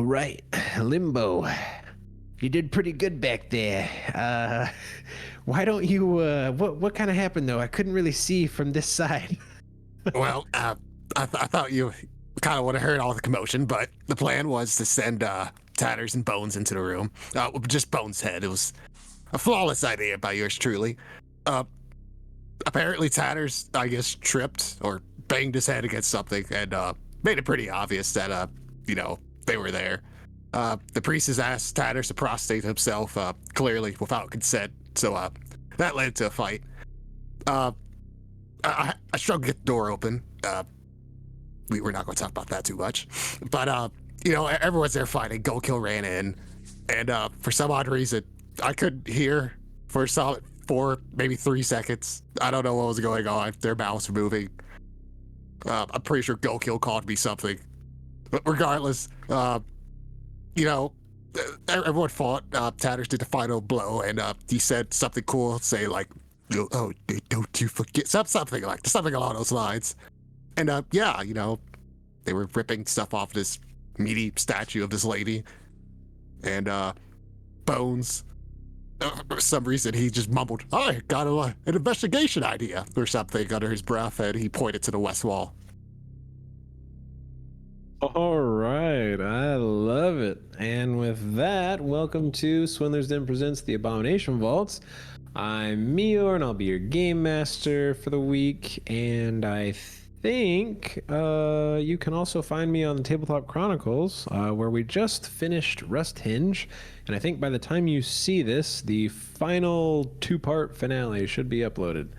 All right, Limbo. You did pretty good back there. Why don't you, what kind of happened though? I couldn't really see from this side. Well, I thought you kind of would have heard all the commotion, but the plan was to send Tatters and Bones into the room. Just Bones' head. It was a flawless idea by yours truly. Apparently Tatters, I guess, tripped or banged his head against something and made it pretty obvious that, they were there. The priest has asked Tatters to prostrate himself, clearly without consent, so that led to a fight. I struggled to get the door open. We're not going to talk about that too much. But, everyone's there fighting. Go Kill ran in. And for some odd reason, I couldn't hear for a solid 4, maybe 3 seconds. I don't know what was going on. Their mouths were moving. I'm pretty sure Go Kill called me something. But regardless, everyone fought. Tatters did the final blow, and he said something cool, say like, "Oh, don't you forget," something along those lines. And they were ripping stuff off this meaty statue of this lady. And Bones, for some reason, he just mumbled, "I got an investigation idea," or something under his breath, and he pointed to the west wall. All right, I love it. And with that, welcome to Swindler's Den Presents The Abomination Vaults. I'm Meyore, and I'll be your game master for the week. And I think you can also find me on the Tabletop Chronicles, where we just finished Rust Hinge. And I think by the time you see this, the final 2-part finale should be uploaded.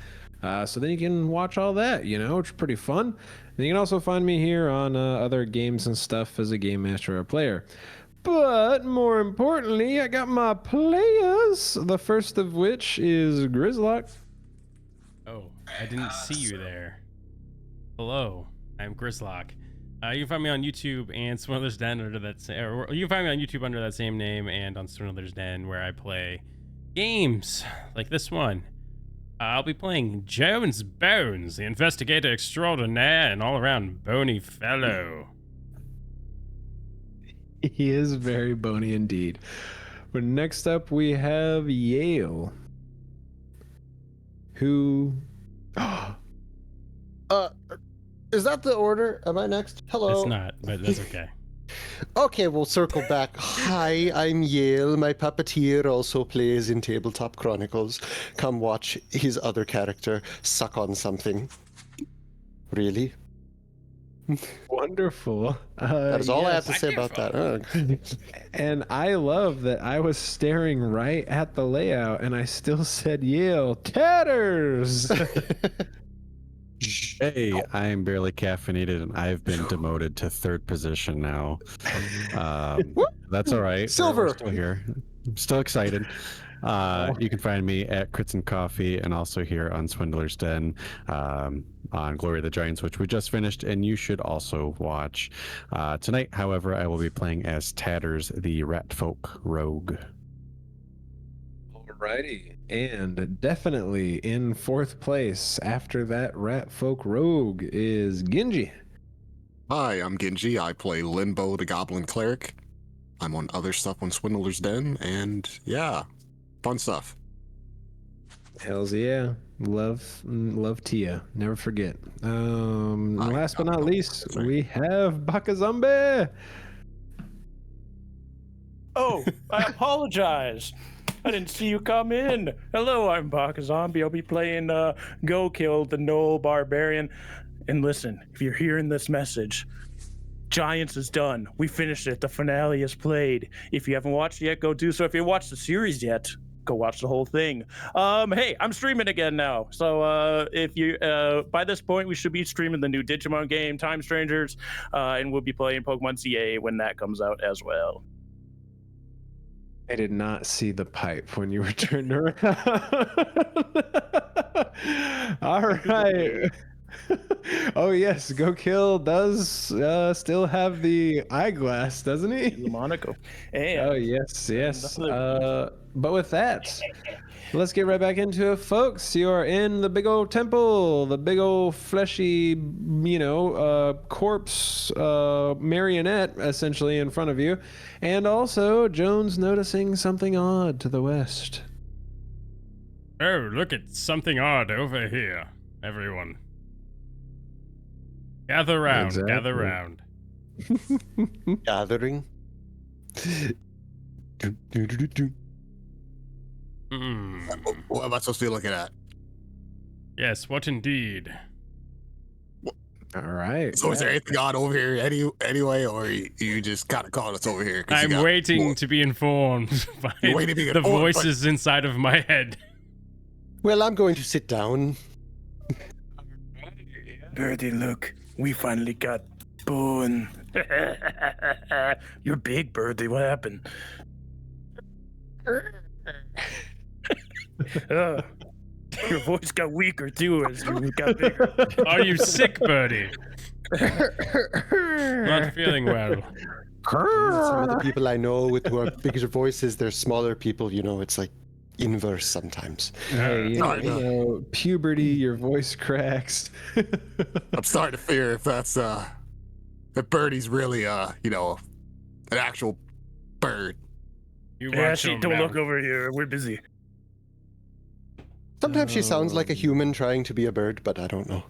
So then you can watch all that, which is pretty fun. And you can also find me here on other games and stuff as a game master or a player. But more importantly, I got my players, the first of which is Grizlocke. Oh, I didn't see you there. Hello, I'm Grizlocke. You can find me on YouTube and Swindler's Den under that or you can find me on YouTube under that same name and on Swindler's Den, where I play games like this one. I'll be playing Jones Bones, the investigator extraordinaire and all-around bony fellow. He is very bony indeed. But next up we have Yale, who... Is that the order? Am I next? Hello. It's not, but that's okay. Okay, we'll circle back. Hi, I'm Yale. My puppeteer also plays in Tabletop Chronicles. Come watch his other character suck on something. Really? Wonderful. That is all I have to say about that. And I love that I was staring right at the layout and I still said Yale. Tatters! Hey, I am barely caffeinated and I've been demoted to 3rd position now. That's all right. Silver. We're still here. I'm still excited. You can find me at Crits and Coffee and also here on Swindler's Den on Glory of the Giants, which we just finished, and you should also watch. Tonight, however, I will be playing as Tatters, the Ratfolk Rogue. Alrighty. And definitely in 4th place after that Ratfolk Rogue is Ginghi. Hi, I'm Ginghi. I play Limbo, the Goblin Cleric. I'm on other stuff on Swindler's Den, and yeah, fun stuff. Hells yeah. Love Tia. Never forget. Last but not least, we have BakaZombie. Oh, I apologize. I didn't see you come in. Hello, I'm BakaZombie. I'll be playing Go Kill, the Gnoll Barbarian. And listen, if you're hearing this message, Giants is done. We finished it. The finale is played. If you haven't watched it yet, go do so. If you haven't watched the series yet, go watch the whole thing. Hey, I'm streaming again now. So if you by this point, we should be streaming the new Digimon game, Time Strangers, and we'll be playing Pokemon CA when that comes out as well. I did not see the pipe when you were turned around. All right. Oh yes, Go Kill does still have the eyeglass, doesn't he? The Monaco. And Oh yes, yes. another- But with that, let's get right back into it, folks. You're in the big old temple, the big old fleshy, corpse marionette essentially in front of you, and also Jones noticing something odd to the west. Oh, look at something odd over here, everyone. Gather round, gather Exactly. round. Gathering. What am I supposed to be looking at? Yes, what indeed? All right. So is there anything odd over here anyway, or you just kind of calling us over here? I'm waiting to be informed by You're waiting to be the informed, voices inside of my head. Well, I'm going to sit down. Birdie, look, we finally got bone. You're big, Birdie. What happened? Your voice got weaker too as you got bigger. Are you sick, Birdie? Not feeling well. Some of the people I know who have bigger voices, they're smaller people. It's like inverse sometimes. Hey, puberty, your voice cracks. I'm starting to fear if that's that Birdie's really an actual bird. You Yeah, watch she your don't mouth. look over here. We're busy. Sometimes she sounds like a human trying to be a bird, but I don't know.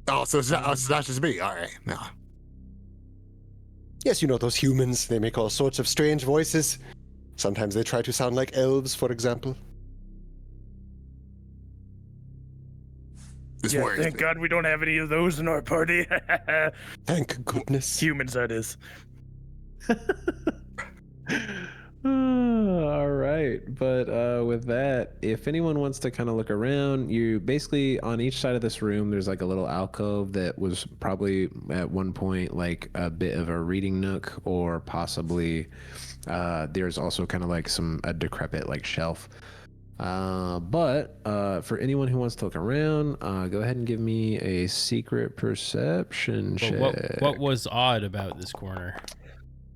Oh, so it's not just me. All right, no. Yes, those humans, they make all sorts of strange voices. Sometimes they try to sound like elves, for example. This Yeah, worries thank me. God we don't have any of those in our party. Thank goodness. Humans, that is. All right, but with that, if anyone wants to kind of look around, you basically on each side of this room there's like a little alcove that was probably at one point like a bit of a reading nook, or possibly there's also kind of like a decrepit like shelf. But for anyone who wants to look around, go ahead and give me a secret perception check. What was odd about this corner?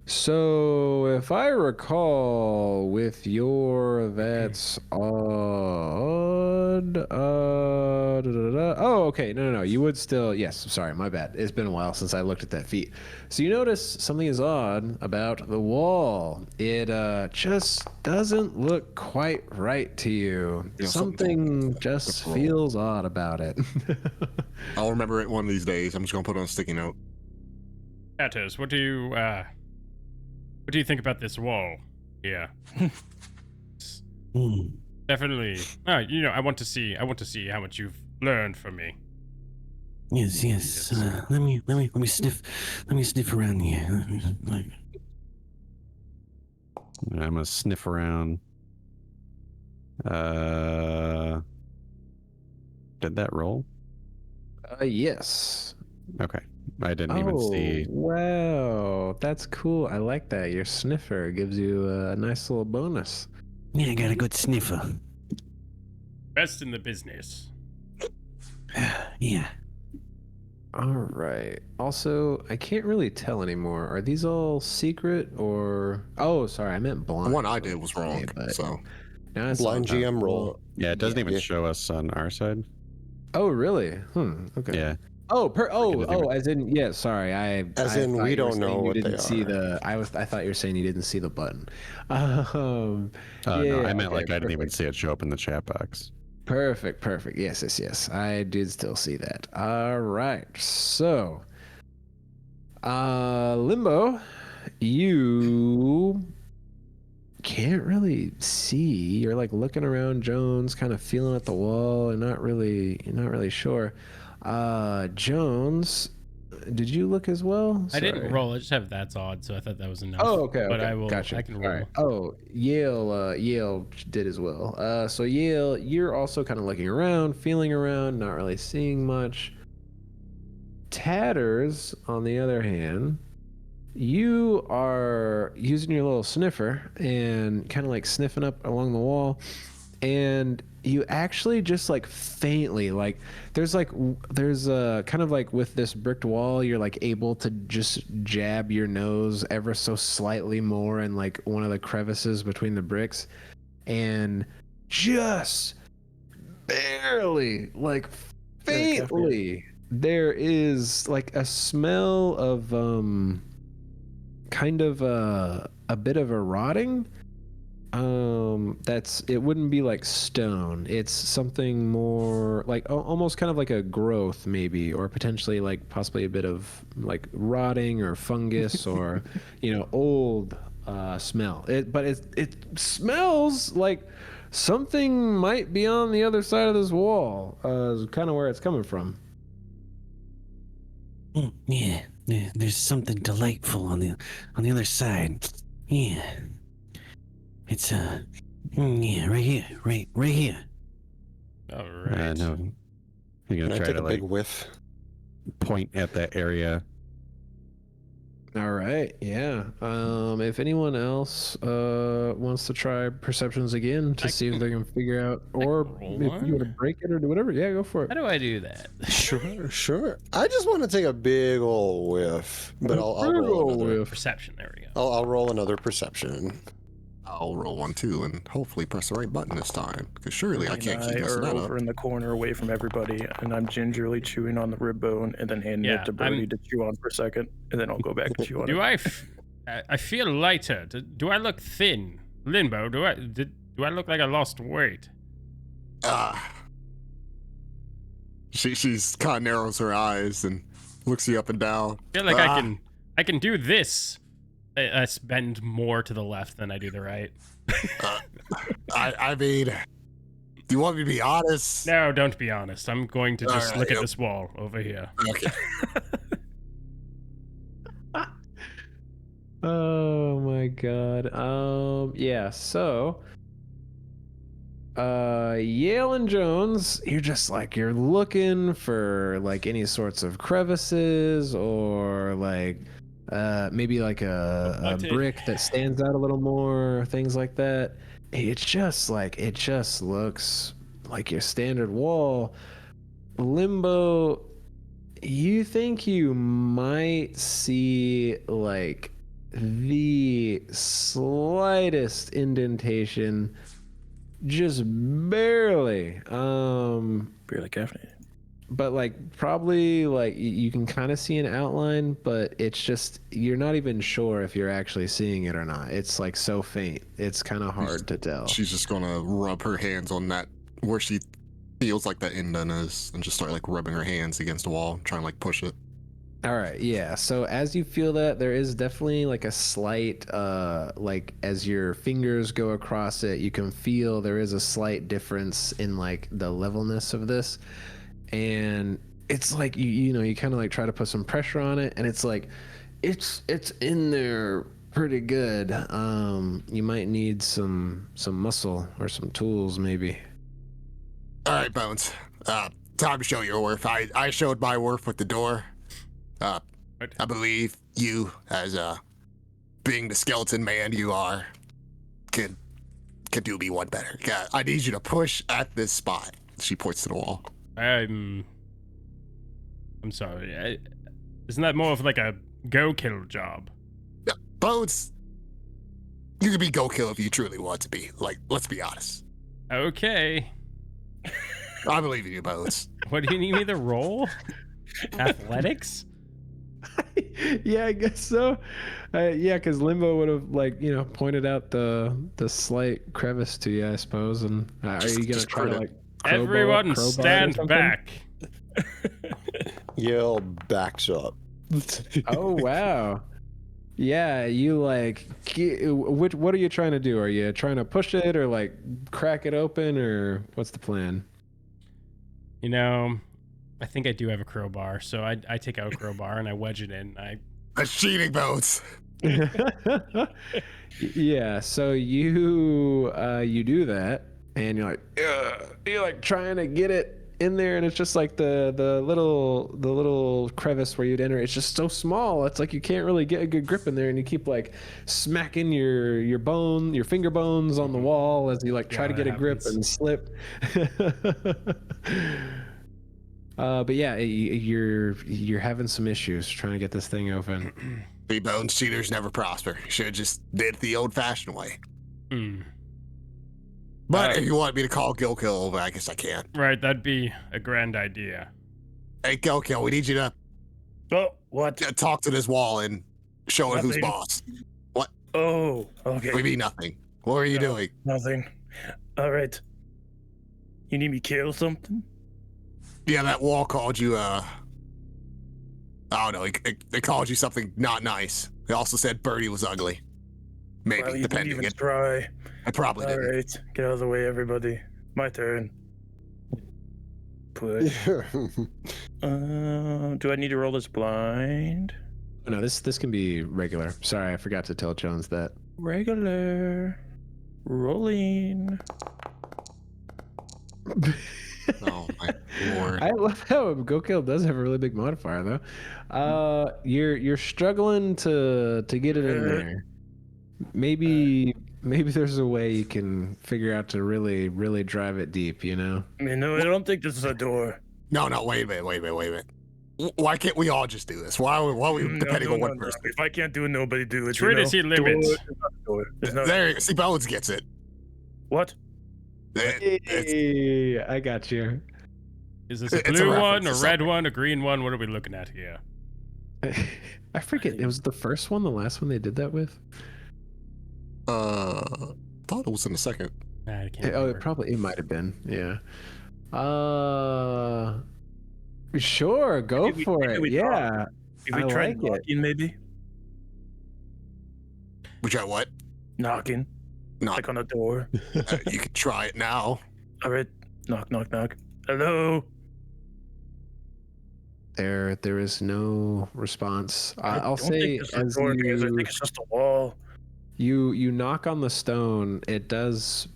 So, if I recall, with your that's odd. Oh, okay. No. You would still. Yes. Sorry, my bad. It's been a while since I looked at that feat. So you notice something is odd about the wall. It just doesn't look quite right to you. Yeah, Something just wrong. feels odd about it. I'll remember it one of these days. I'm just gonna put it on a sticky note. Atos, what do you think about this wall? Yeah. Definitely. I want to see how much you've learned from me. Yes. Let me sniff around here. I'm gonna sniff around. Did that roll? Yes. Okay. I didn't even see. Wow, that's cool. I like that. Your sniffer gives you a nice little bonus. Yeah, I got a good sniffer. Best in the business. Yeah. All right. Also, I can't really tell anymore. Are these all secret or? Oh, sorry, I meant blind. The one I did was wrong. but So now it's Blind all about- GM roll. Yeah, it doesn't Yeah. even show us on our side. Oh, really? Okay. Yeah. Oh, as in, yeah. Sorry, As in, thought we you were don't saying know you what they didn't see are. the. I thought you were saying you didn't see the button. Oh no, I meant okay, like I didn't even perfect. see it show up in the chat box. Perfect. Yes. I did still see that. All right. So, Limbo, you can't really see. You're like looking around Jones, kind of feeling at the wall, and you're not really sure. Jones, did you look as well? I didn't Sorry. roll. I just have that's odd, so I thought that was enough. Oh, okay. But okay. I will. Gotcha. I can All roll. right. Oh, Yale did as well. So Yale, you're also kind of looking around, feeling around, not really seeing much. Tatters, on the other hand, you are using your little sniffer and kind of like sniffing up along the wall, and you actually just like faintly, like there's kind of like with this bricked wall, you're like able to just jab your nose ever so slightly more in like one of the crevices between the bricks, and just barely, like faintly, there is like a smell of kind of a bit of a rotting. It wouldn't be like stone. It's something more like almost kind of like a growth maybe, or potentially like possibly a bit of like rotting or fungus or old smell. But it smells like something might be on the other side of this wall. Is kind of where it's coming from. Yeah, there's something delightful on the other side. Yeah. It's yeah, right here, right here. All right. No, you're Can gonna I try take to a like big whiff? point at that area. All right, yeah. If anyone else wants to try perceptions again to see if they can figure out, or roll if you want to one. break it or do whatever, yeah, go for it. How do I do that? Sure. I just want to take a big ol' whiff, but I'll roll another. Perception. There we go. I'll roll another perception. I'll roll one too and hopefully press the right button this time, because surely I can't keep I messing are that up. over in the corner away from everybody, and I'm gingerly chewing on the rib bone and then handing Yeah, it to Birdie to chew on for a second, and then I'll go back to chew on Do it. I feel lighter? Do I look thin? Limbo, do I look like I lost weight? She's kind of narrows her eyes and looks you up and down. I feel like I can do this. I bend more to the left than I do the right. I mean, do you want me to be honest? No, don't be honest. I'm going to just Alright, look at yep. this wall over here. Okay. Oh my god. Yeah, so Yale and Jones, you're looking for like any sorts of crevices or like maybe like a brick that stands out a little more, things like that. It just looks like your standard wall. Limbo, you think you might see like the slightest indentation, just barely, Barely caffeinated. but like probably like you can kind of see an outline, but it's just you're not even sure if you're actually seeing it or not. It's like so faint, it's kind of hard to tell. She's just gonna rub her hands on that where she feels like that indent is, and just start like rubbing her hands against the wall, trying to like push it. All right, yeah. So as you feel that, there is definitely like a slight, like as your fingers go across it, you can feel there is a slight difference in like the levelness of this, and it's like you kind of like try to put some pressure on it, and it's like it's in there pretty good. You might need some muscle or some tools maybe. All right, Bones. Time to show your worth. I showed my worth with the door. I believe you, as being the skeleton man you are, can do me one better. I need you to push at this spot. She points to the wall. I'm sorry. Isn't that more of like a go kill job? Bones, you can be go kill if you truly want to be. Like, let's be honest. Okay. I believe in you, Bones. What do you need me to roll? Athletics? Yeah, I guess so. Yeah, because Limbo would have like pointed out the slight crevice to you, I suppose. And are you gonna try to like everyone stand back? Yale backs up. Oh wow. Yeah, you like what are you trying to do? Are you trying to push it or like crack it open, or what's the plan? I think I do have a crowbar, so I take out a crowbar and I wedge it in. That's cheating, Bones. Yeah, so you do that, and you're like trying to get it in there, and it's just like the little crevice where you'd enter. It's just so small. It's like you can't really get a good grip in there, and you keep like smacking your finger bones on the wall as you like try to get a grip and slip. But yeah, you're having some issues trying to get this thing open. Three bones cheaters never prosper. Should have just did it the old-fashioned way. But if you want me to call Gilkill over, I guess I can. Right, that'd be a grand idea. Hey, Gilkill, we need you to what? talk to this wall and show it who's Nothing. boss. What? Oh, okay. We mean nothing. What are you doing? Nothing. All right. You need me to kill something? Yeah, that wall called you, I don't know, it called you something not nice. They also said Birdie was ugly. Maybe, Well, you didn't depending. even try. I probably All didn't. right, get out of the way, everybody. My turn. Push. Do I need to roll this blind? No, this can be regular. Sorry, I forgot to tell Jones that. Regular. Rolling. Oh my lord. I love how GoKill does have a really big modifier though. You're struggling to get it in there. Maybe there's a way you can figure out to really drive it deep, you know? No, I don't think this is a door. No, wait a minute. Why can't we all just do this? Why are we depending on one person? If I can't do it, nobody do it. Trinity limits. There, see, Bones gets it. What? Hey, I got you. Is this a It's a blue reference one, to a red something. one, a green one? What are we looking at here? I forget. It was the first one, the last one they did that with. Thought it was in the second. I can't Oh, remember. it might have been. Yeah. Sure, go Maybe we- for maybe it. we Yeah. If we I try like it. knocking, maybe? We try what? Knocking. Knock. Like on a door. You could try it now. All right. Knock, knock, knock. Hello? There is no response. I'll don't say think this is a as door, guys. I you think it's just a wall. you knock on the stone, it does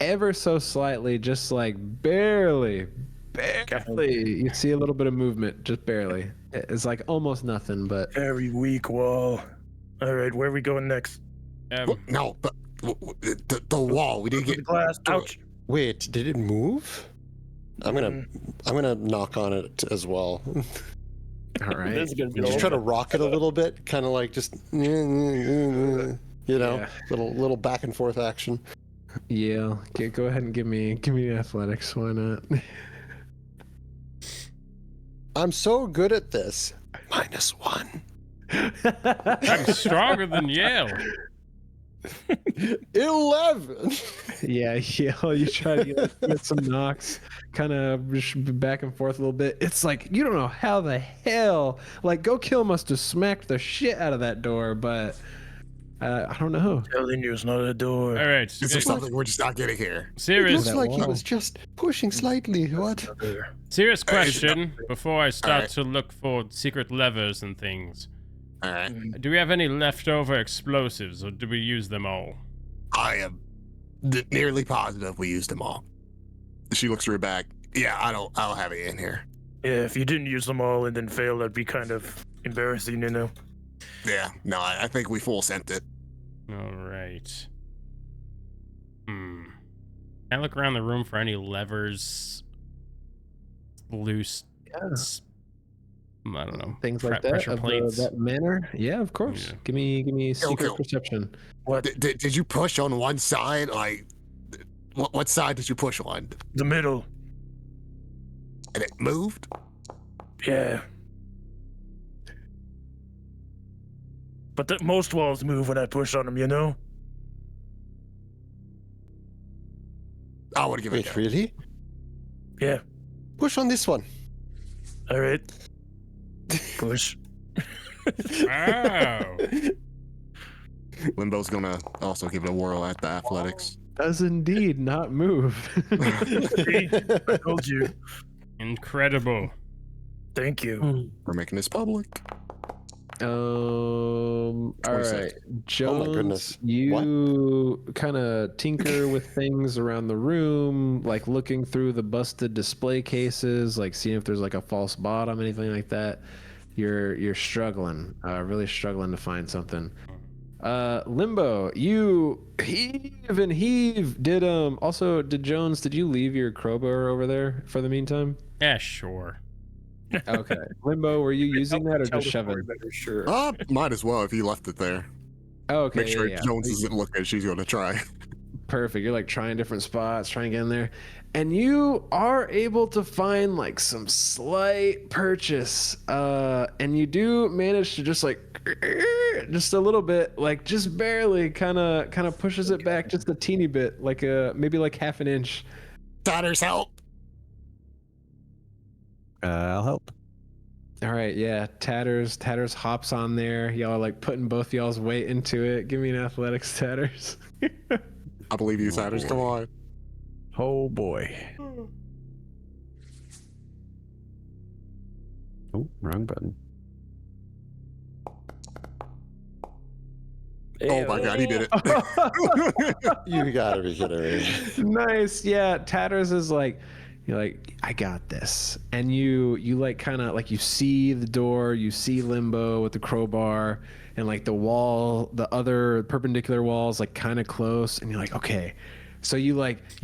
ever so slightly, just like barely. You see a little bit of movement, just barely. It's like almost nothing, but Very weak wall. All right, where are we going next? No, but the wall. We didn't The get. glass. Ouch. Wait, did it move? I'm gonna knock on it as well. all right. This is gonna be Just over. try to rock it a little bit, kind of like just you know, Yeah. little back and forth action. Yeah, go ahead and give me athletics. Why not? I'm so good at this. -1. I'm stronger than Yale. 11. Yeah, you try to get some knocks, kind of back and forth a little bit. It's like you don't know how the hell, like GoKill must have smacked the shit out of that door, but I don't know. Telling you it's not a door. All right. Is there something we're just not getting here? It Serious, looks like he wall. was just pushing slightly. What? serious question before I start Alright. to look for secret levers and things. All right. Do we have any leftover explosives, or do we use them all? I am nearly positive we used them all. She looks through her bag. Yeah, I don't have it in here. Yeah, if you didn't use them all and then fail, that'd be kind of embarrassing, you know? Yeah, no, I think we full sent it. All right. Can I look around the room for any levers, loose, I don't know, Things like that, pressure of plates? that manner. Yeah, of course. Yeah. Give me secret Okay. perception. What? Did you push on one side? Like, what side did you push on? The middle. And it moved? Yeah. But most walls move when I push on them, you know? I want to give it a Wait, go. really? Yeah. Push on this one. All right. Push. Wow. Limbo's gonna also give it a whirl at the athletics. Does indeed not move. See? I told you. Incredible. Thank you. We're making this public. All 26. right, Jones, Oh my goodness. you kind of tinker with things around the room, like looking through the busted display cases, like seeing if there's like a false bottom, anything like that. You're struggling, really struggling to find something. Limbo, you heave and heave. Did Jones, did you leave your crowbar over there for the meantime? Yeah, sure. Okay. Limbo, were you using that or Tell just the story shoving? better, sure. Might as well if you left it there. Oh, okay. Make sure yeah. Jones isn't looking. She's going to try. Perfect. You're like trying different spots, trying to get in there. And you are able to find like some slight purchase. And you do manage to just like just a little bit, like just barely kind of pushes it back just a teeny bit, like maybe like half an inch. Tatters, help! I'll help. All right, yeah. Tatters hops on there. Y'all are like putting both y'all's weight into it. Give me an athletics, Tatters. I believe you, Tatters. Come on. Oh boy. Oh, wrong button. Oh my God, he did it. You gotta be kidding me. Nice. Yeah, Tatters is like, you're like, I got this. And you like kind of like you see the door, you see Limbo with the crowbar and like the wall, the other perpendicular walls like kind of close, and you're like, okay. So you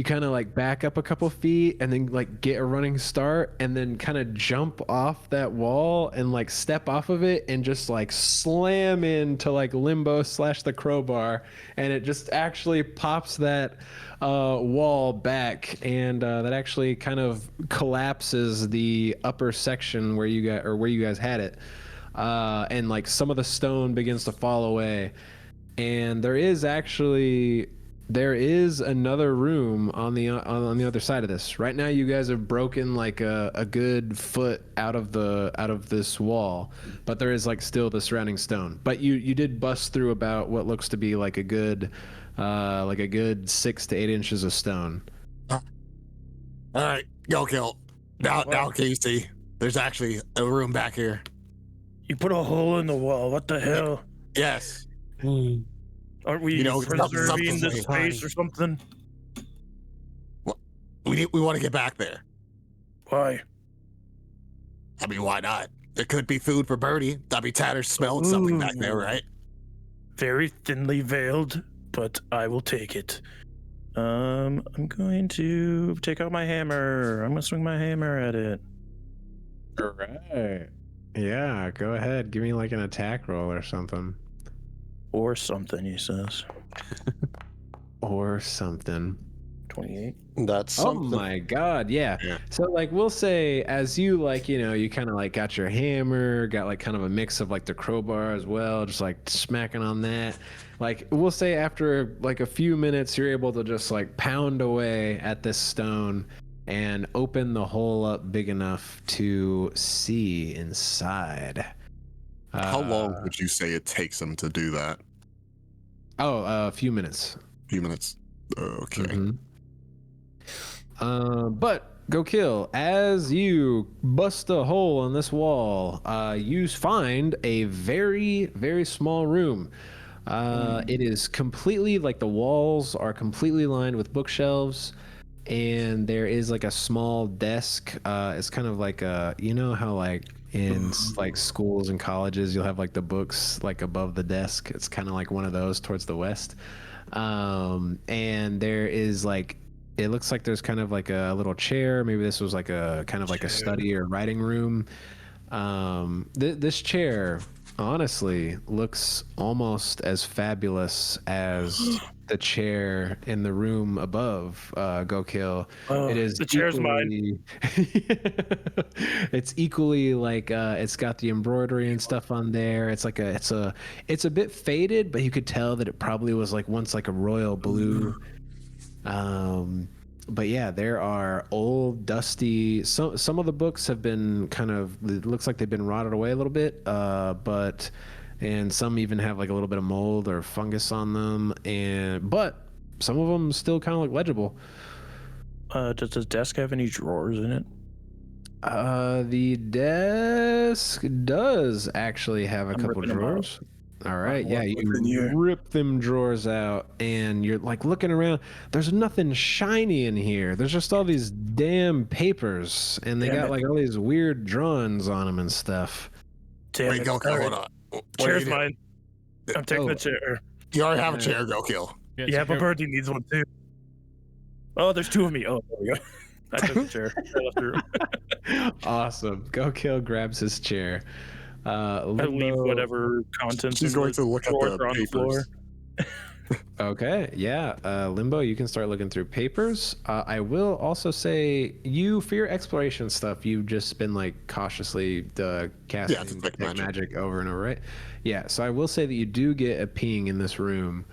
kind of like back up a couple feet and then like get a running start and then kind of jump off that wall and like step off of it and just like slam into like Limbo / the crowbar, and it just actually pops that wall back, and that actually kind of collapses the upper section where you guys had it, and like some of the stone begins to fall away, and there is another room on the other side of this. Right now, you guys have broken like a good foot out of this wall, but there is like still the surrounding stone. But you did bust through about what looks to be like a good 6 to 8 inches of stone. All right, go kill. Now, Casey. There's actually a room back here. You put a hole in the wall. What the hell? Yes. Aren't we preserving something's the like space or something? We want to get back there. Why? I mean, why not? There could be food for Birdie. I mean, Tatters smelled something back there, right? Very thinly veiled, but I will take it. I'm going to take out my hammer. I'm gonna swing my hammer at it. All right. Yeah, go ahead. Give me like an attack roll or something. Or something, he says. Or something. 28. That's Oh something. my God, yeah. So like we'll say as you like, you kind of like got your hammer, got like kind of a mix of like the crowbar as well, just like smacking on that. Like we'll say after like a few minutes, you're able to just like pound away at this stone and open the hole up big enough to see inside. How long would you say it takes him to do that? A few minutes. A few minutes. Okay. Mhm. But go kill. As you bust a hole in this wall, you find a very, very small room. It is completely like the walls are completely lined with bookshelves, and there is like a small desk. It's kind of like how like in like schools and colleges you'll have like the books like above the desk. It's kind of like one of those towards the west. And there is like, it looks like there's kind of like a little chair. Maybe this was like a kind of like a study or writing room. This chair honestly looks almost as fabulous as the chair in the room above. Go kill. It is the chair's mine. It's equally like it's got the embroidery and stuff on there. It's like it's a bit faded, but you could tell that it probably was like once like a royal blue. But yeah, there are old, dusty. Some of the books have been kind of. It looks like they've been rotted away a little bit. And some even have like a little bit of mold or fungus on them. But some of them still kind of look legible. Does the desk have any drawers in it? The desk does actually have a couple drawers. All right, yeah, what's in you here? rip them drawers out, and you're like looking around. There's nothing shiny in here. There's just all these damn papers, and they Damn got it. like all these weird drawings on them and stuff. Damn Wait, it. go kill. All Hold right. on. What Chair's do you do? mine. I'm taking the chair. You already have a chair. Go kill. Yeah, but Birdie needs one too. Oh, there's two of me. Oh, there we go. I took the chair. I left the room. Awesome. Go kill grabs his chair. I leave Limbo- whatever contents She's in going the to look at drawer the are on the floor. papers. Okay, yeah. Limbo, you can start looking through papers. I will also say, you, for your exploration stuff, you've just been like cautiously casting it's like magic over and over, right? Yeah, so I will say that you do get a ping in this room.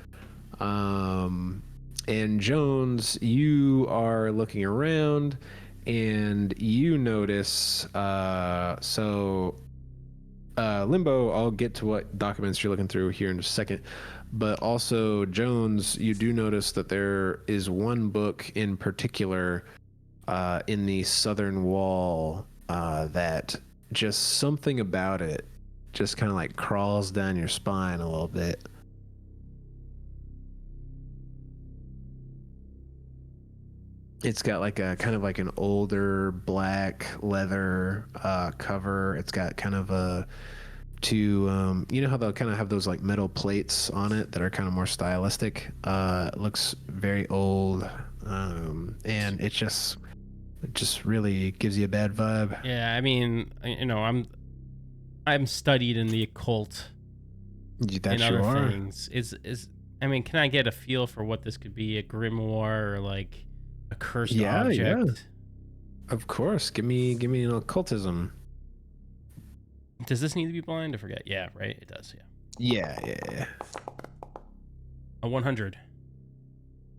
And Jones, you are looking around and you notice, Limbo, I'll get to what documents you're looking through here in just a second. But also, Jones, you do notice that there is one book in particular in the southern wall that just something about it just kind of like crawls down your spine a little bit. It's got like a kind of like an older black leather cover. It's got kind of a you know how they'll kind of have those like metal plates on it that are kind of more stylistic. It looks very old, and it just really gives you a bad vibe. Yeah, I mean, you know, I'm studied in the occult That and you other are. things. I mean, can I get a feel for what this could be? A grimoire or like a cursed object? Yeah. Of course. Give me an occultism. Does this need to be blind? I forget. Yeah, right. It does. Yeah. Yeah. A 100.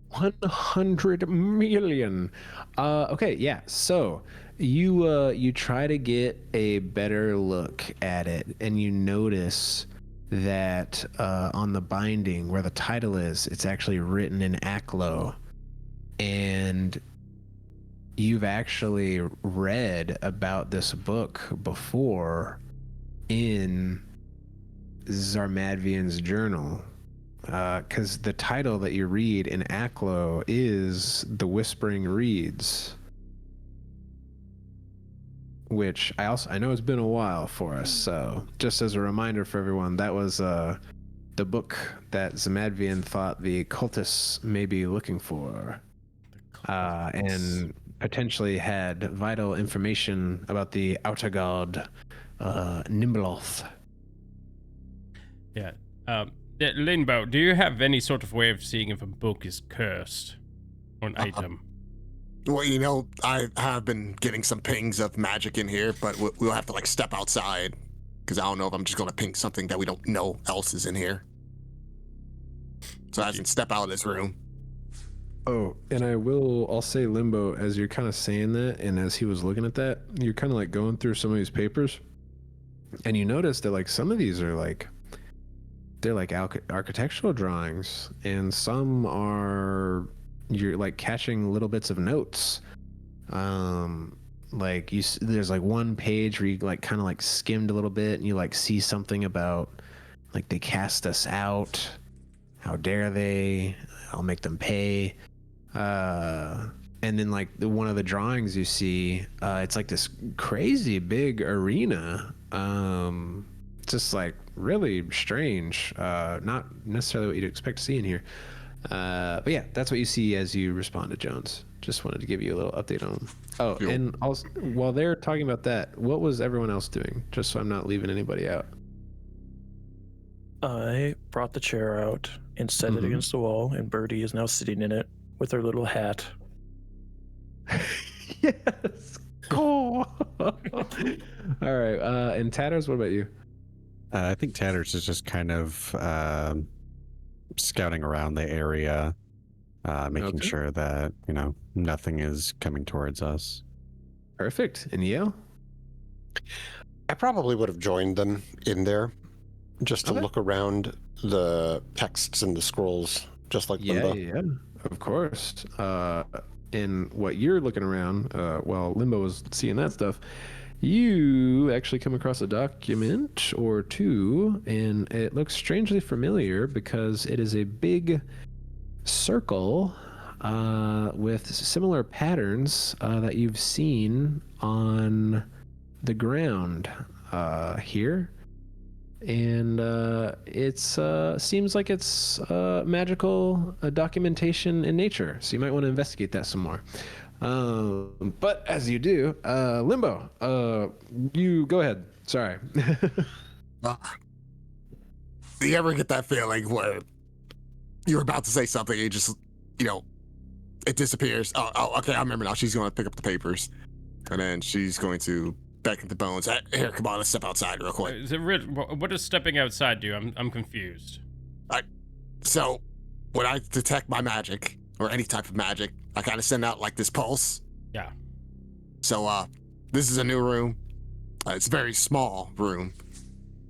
100 million. Okay, yeah. So you try to get a better look at it, and you notice that on the binding where the title is, it's actually written in Aklo, and you've actually read about this book before in Zarmadvian's journal. Because the title that you read in Aklo is The Whispering Reeds, which I know it's been a while for us, so just as a reminder for everyone, that was the book that Zarmadvian thought the cultists may be looking for, and potentially had vital information about the outer god Nimbloth. Yeah. Limbo, do you have any sort of way of seeing if a book is cursed or an item? Well, you know, I have been getting some pings of magic in here, but we'll have to like step outside because I don't know if I'm just going to ping something that we don't know else is in here. So I can step out of this room. Oh, and I'll say, Limbo, as you're kind of saying that, and as he was looking at that, you're kind of like going through some of these papers, and you notice that like some of these are like, they're like architectural drawings, and some are, you're like catching little bits of notes. Like there's like one page where you like kind of like skimmed a little bit, and you like see something about like they cast us out. How dare they? I'll make them pay. And then like one of the drawings you see, it's like this crazy big arena. Just like really strange. Not necessarily what you'd expect to see in here. But yeah, that's what you see as you respond to Jones. Just wanted to give you a little update on them. Oh, Cool. and also while they're talking about that, what was everyone else doing? Just so I'm not leaving anybody out. I brought the chair out and set it against the wall, and Birdie is now sitting in it with her little hat. Yes. Cool. All right. And Tatters, what about you? I think Tatters is just kind of scouting around the area, making Okay. sure that, you know, nothing is coming towards us. Perfect. And Yale? I probably would have joined them in there just to Okay. look around the texts and the scrolls, just like Yeah, Limbo. yeah, of course. And what you're looking around, while Limbo was seeing that stuff, You actually come across a document or two, and it looks strangely familiar because it is a big circle with similar patterns that you've seen on the ground here. And it's seems like it's magical documentation in nature, so you might want to investigate that some more. But as you do, Limbo, you go ahead. Sorry. Do you ever get that feeling where you're about to say something and you just, it disappears? Oh, okay, I remember now. She's going to pick up the papers, and then she's going to beckon to Bones. Here, come on, let's step outside real quick. What does stepping outside do? I'm confused. So, when I detect my magic, or any type of magic, I kind of send out like this pulse. Yeah. So, this is a new room. It's a very small room.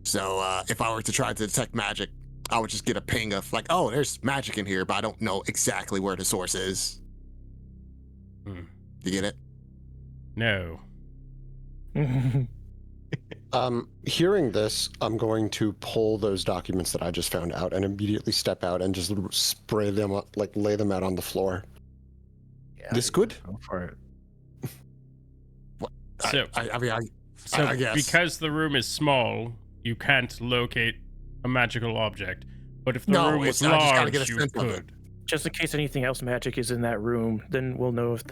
So, if I were to try to detect magic, I would just get a ping of like, oh, there's magic in here, but I don't know exactly where the source is. You get it? No. Hearing this, I'm going to pull those documents that I just found out and immediately step out and just spray them up, like lay them out on the floor. Yeah, This good? Go for it. So, I guess. Because the room is small, you can't locate a magical object. But if the room was I just gotta large, get a you sense of it. could. Just in case anything else magic is in that room, then we'll know if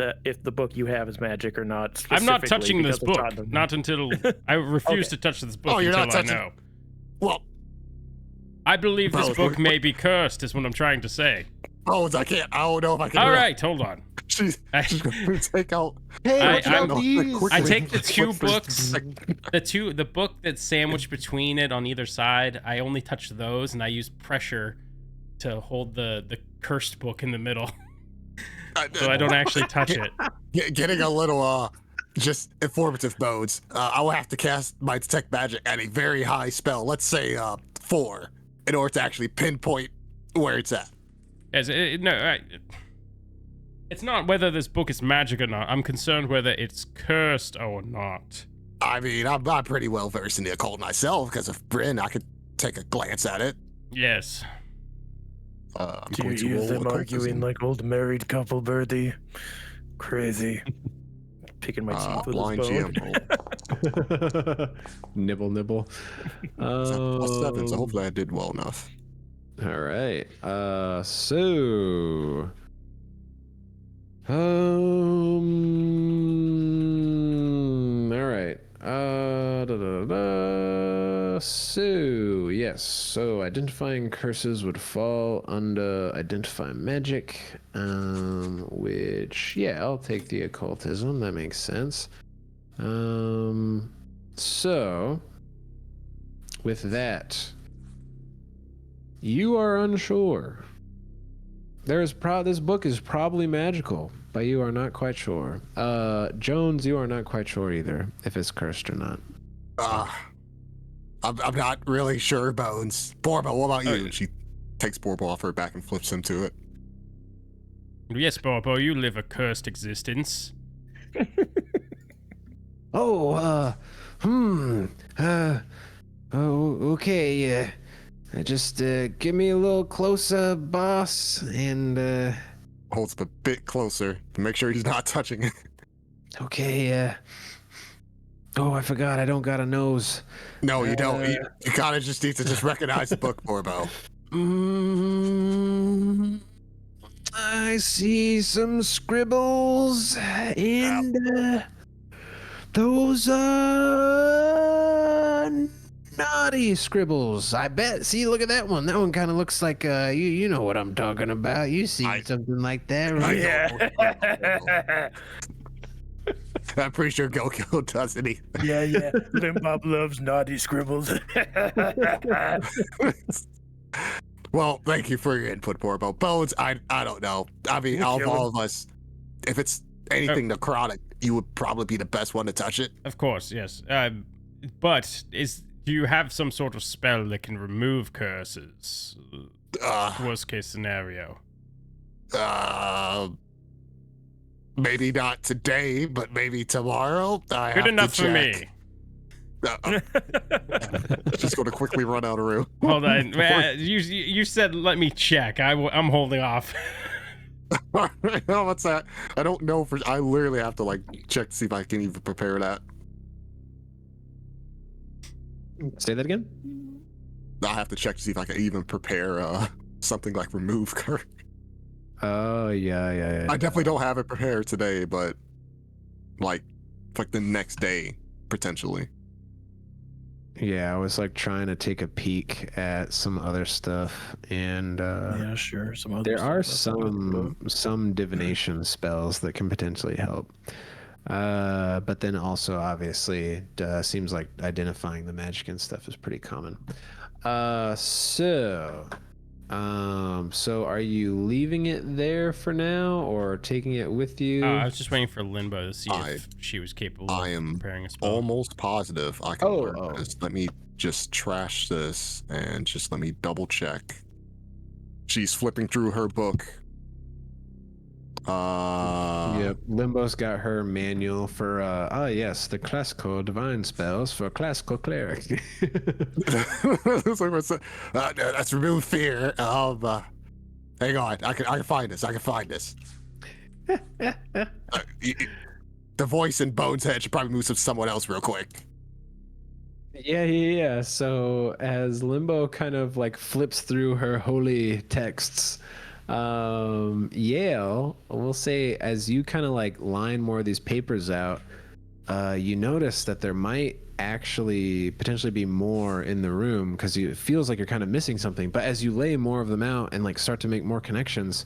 the book you have is magic or not. I'm not specifically touching this because it's book. on the- Not until I refuse to touch this book Oh, you're until not I touching- know. Well, I believe this Bones, book may be cursed, is what I'm trying to say. Bones, I don't know if I can. All right, hold on. She's going to take out. Hey, I- watch I- out, these! I take the two What's this? books, the book that's sandwiched between it on either side. I only touch those, and I use pressure to hold the cursed book in the middle, so I don't actually touch it. Getting a little just informative, Bones. I will have to cast my detect magic at a very high spell. Let's say 4, in order to actually pinpoint where it's at. It's not whether this book is magic or not. I'm concerned whether it's cursed or not. I mean, I'm pretty well versed in the occult myself because of Bryn. I could take a glance at it. Yes. I'm Do going you to use roll them occultism. arguing like old married couple, Birdie? Crazy. Picking my teeth with blind his bone. GM roll. Nibble. +7, so hopefully I did well enough. All right. So. All right. So yes. So identifying curses would fall under identify magic, which I'll take the occultism. That makes sense. So with that, you are unsure. This book is probably magical, but you are not quite sure. Jones, you are not quite sure either if it's cursed or not. I'm not really sure, Bones. Borbo, what about you? She takes Borbo off her back and flips him to it. Yes, Bobo, you live a cursed existence. Okay. Just give me a little closer, boss, and Holds him a bit closer to make sure he's not touching it. okay. Oh, I forgot. I don't got a nose. No, you don't. You kind of just need to just recognize the book, Borbo. I see some scribbles, and those are naughty scribbles. I bet. See, look at that one. That one kind of looks like you know what I'm talking about. You see something like that, right? Yeah. I'm pretty sure Gokyo does, and he. Yeah. Limbob loves naughty scribbles. Well, thank you for your input, Borbo. Bones, I don't know. I mean, out of all of us, if it's anything necrotic, you would probably be the best one to touch it. Of course, yes. But do you have some sort of spell that can remove curses? Worst case scenario. Maybe not today, but maybe tomorrow. I Good have enough to for check. me. Just going to quickly run out of room. Hold on. You said let me check. I'm holding off. No, what's that? I don't know for. I literally have to like check to see if I can even prepare that. Say that again. I have to check to see if I can even prepare something like remove curse. Oh yeah. I definitely don't have it prepared today, but like the next day potentially. Yeah, I was like trying to take a peek at some other stuff, and Yeah, sure. Some other there are stuff I forgot about. some divination spells that can potentially help. But then also obviously seems like identifying the magic and stuff is pretty common. So are you leaving it there for now or taking it with you? I was just waiting for Limbo to see if she was capable I of am preparing a spell. almost positive I can learn Oh. this. Let me just trash this and just let me double check. She's flipping through her book. Yep, Limbo's got her manual for yes, the classical divine spells for classical cleric. That's remove fear of hang on, I can find this. The voice in Bones' head should probably move to someone else real quick. Yeah. So as Limbo kind of like flips through her holy texts, Yale, we'll say as you kind of like line more of these papers out, you notice that there might actually potentially be more in the room because it feels like you're kind of missing something. But as you lay more of them out and like start to make more connections,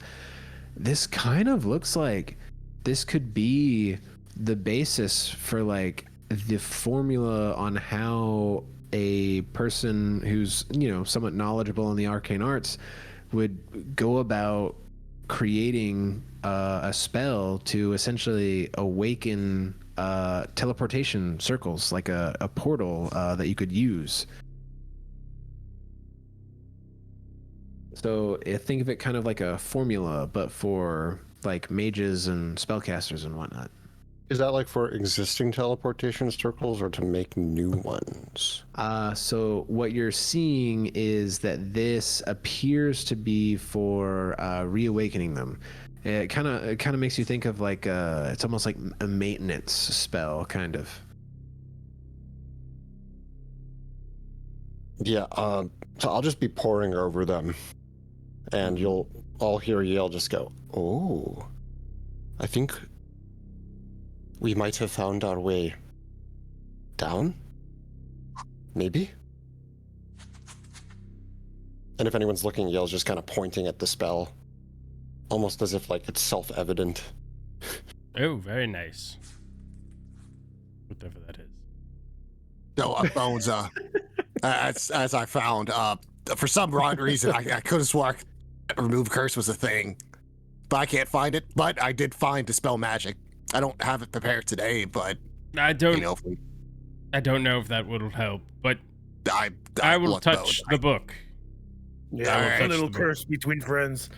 this kind of looks like this could be the basis for like the formula on how a person who's, somewhat knowledgeable in the arcane arts would go about creating a spell to essentially awaken teleportation circles, like a portal that you could use. So think of it kind of like a formula, but for like mages and spellcasters and whatnot. Is that like for existing teleportation circles or to make new ones? So what you're seeing is that this appears to be for reawakening them. It kind of makes you think of like it's almost like a maintenance spell, kind of. Yeah. So I'll just be poring over them, and you'll all hear Yale just go, "Oh, I think we might have found our way down. Maybe." And if anyone's looking, Yale's just kind of pointing at the spell, almost as if like it's self-evident. Oh, very nice. Whatever that is. No, Bones, as I found, for some odd reason, I could have sworn remove curse was a thing, but I can't find it. But I did find dispel magic. I don't have it prepared today, but I don't know if that would help, but I will touch the book. Yeah, a little curse between friends.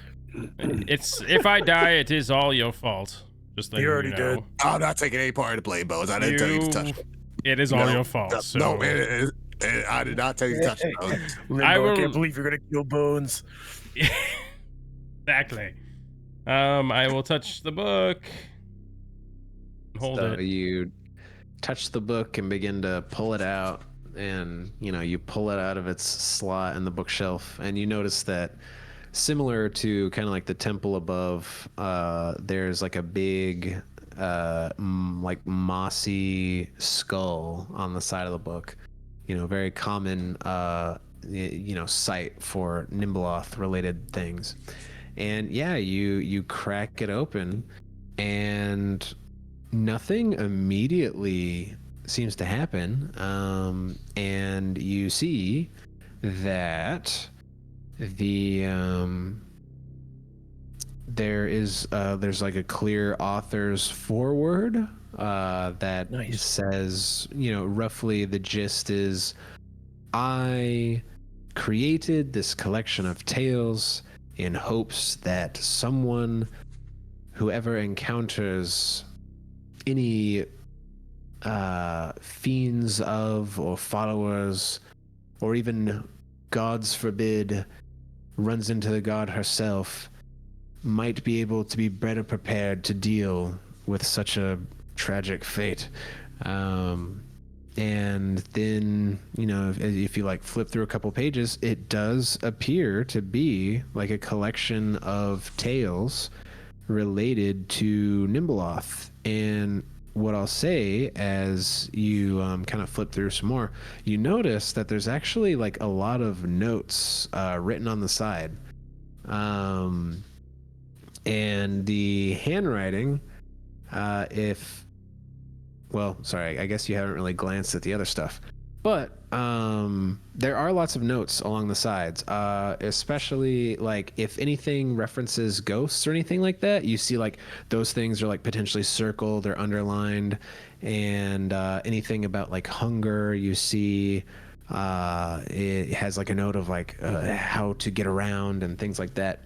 It's if I die, it is all your fault. Just You already did. I'm not taking any part of the blame, Bones. I didn't tell you to touch it. It is all your fault. So. No, I did not tell you to touch it, Bones. I can't believe you're gonna kill Bones. Exactly. I will touch the book. Hold So it. you touch the book and begin to pull it out, and you pull it out of its slot in the bookshelf, and you notice that similar to kind of like the temple above, there's like a big like mossy skull on the side of the book. Very common sight for Nimbleoth related things. And yeah, you crack it open, and nothing immediately seems to happen. And you see that there's like a clear author's foreword that says, roughly the gist is, I created this collection of tales in hopes that someone whoever encounters any fiends of or followers, or even, gods forbid, runs into the god herself, might be able to be better prepared to deal with such a tragic fate. And then, if you like flip through a couple pages, it does appear to be like a collection of tales related to Nimbleoth. And what I'll say, as you kind of flip through some more, you notice that there's actually like a lot of notes written on the side. And the handwriting, I guess you haven't really glanced at the other stuff, but there are lots of notes along the sides, especially like if anything references ghosts or anything like that, you see like those things are like potentially circled or underlined, and anything about like hunger, you see it has like a note of like how to get around and things like that.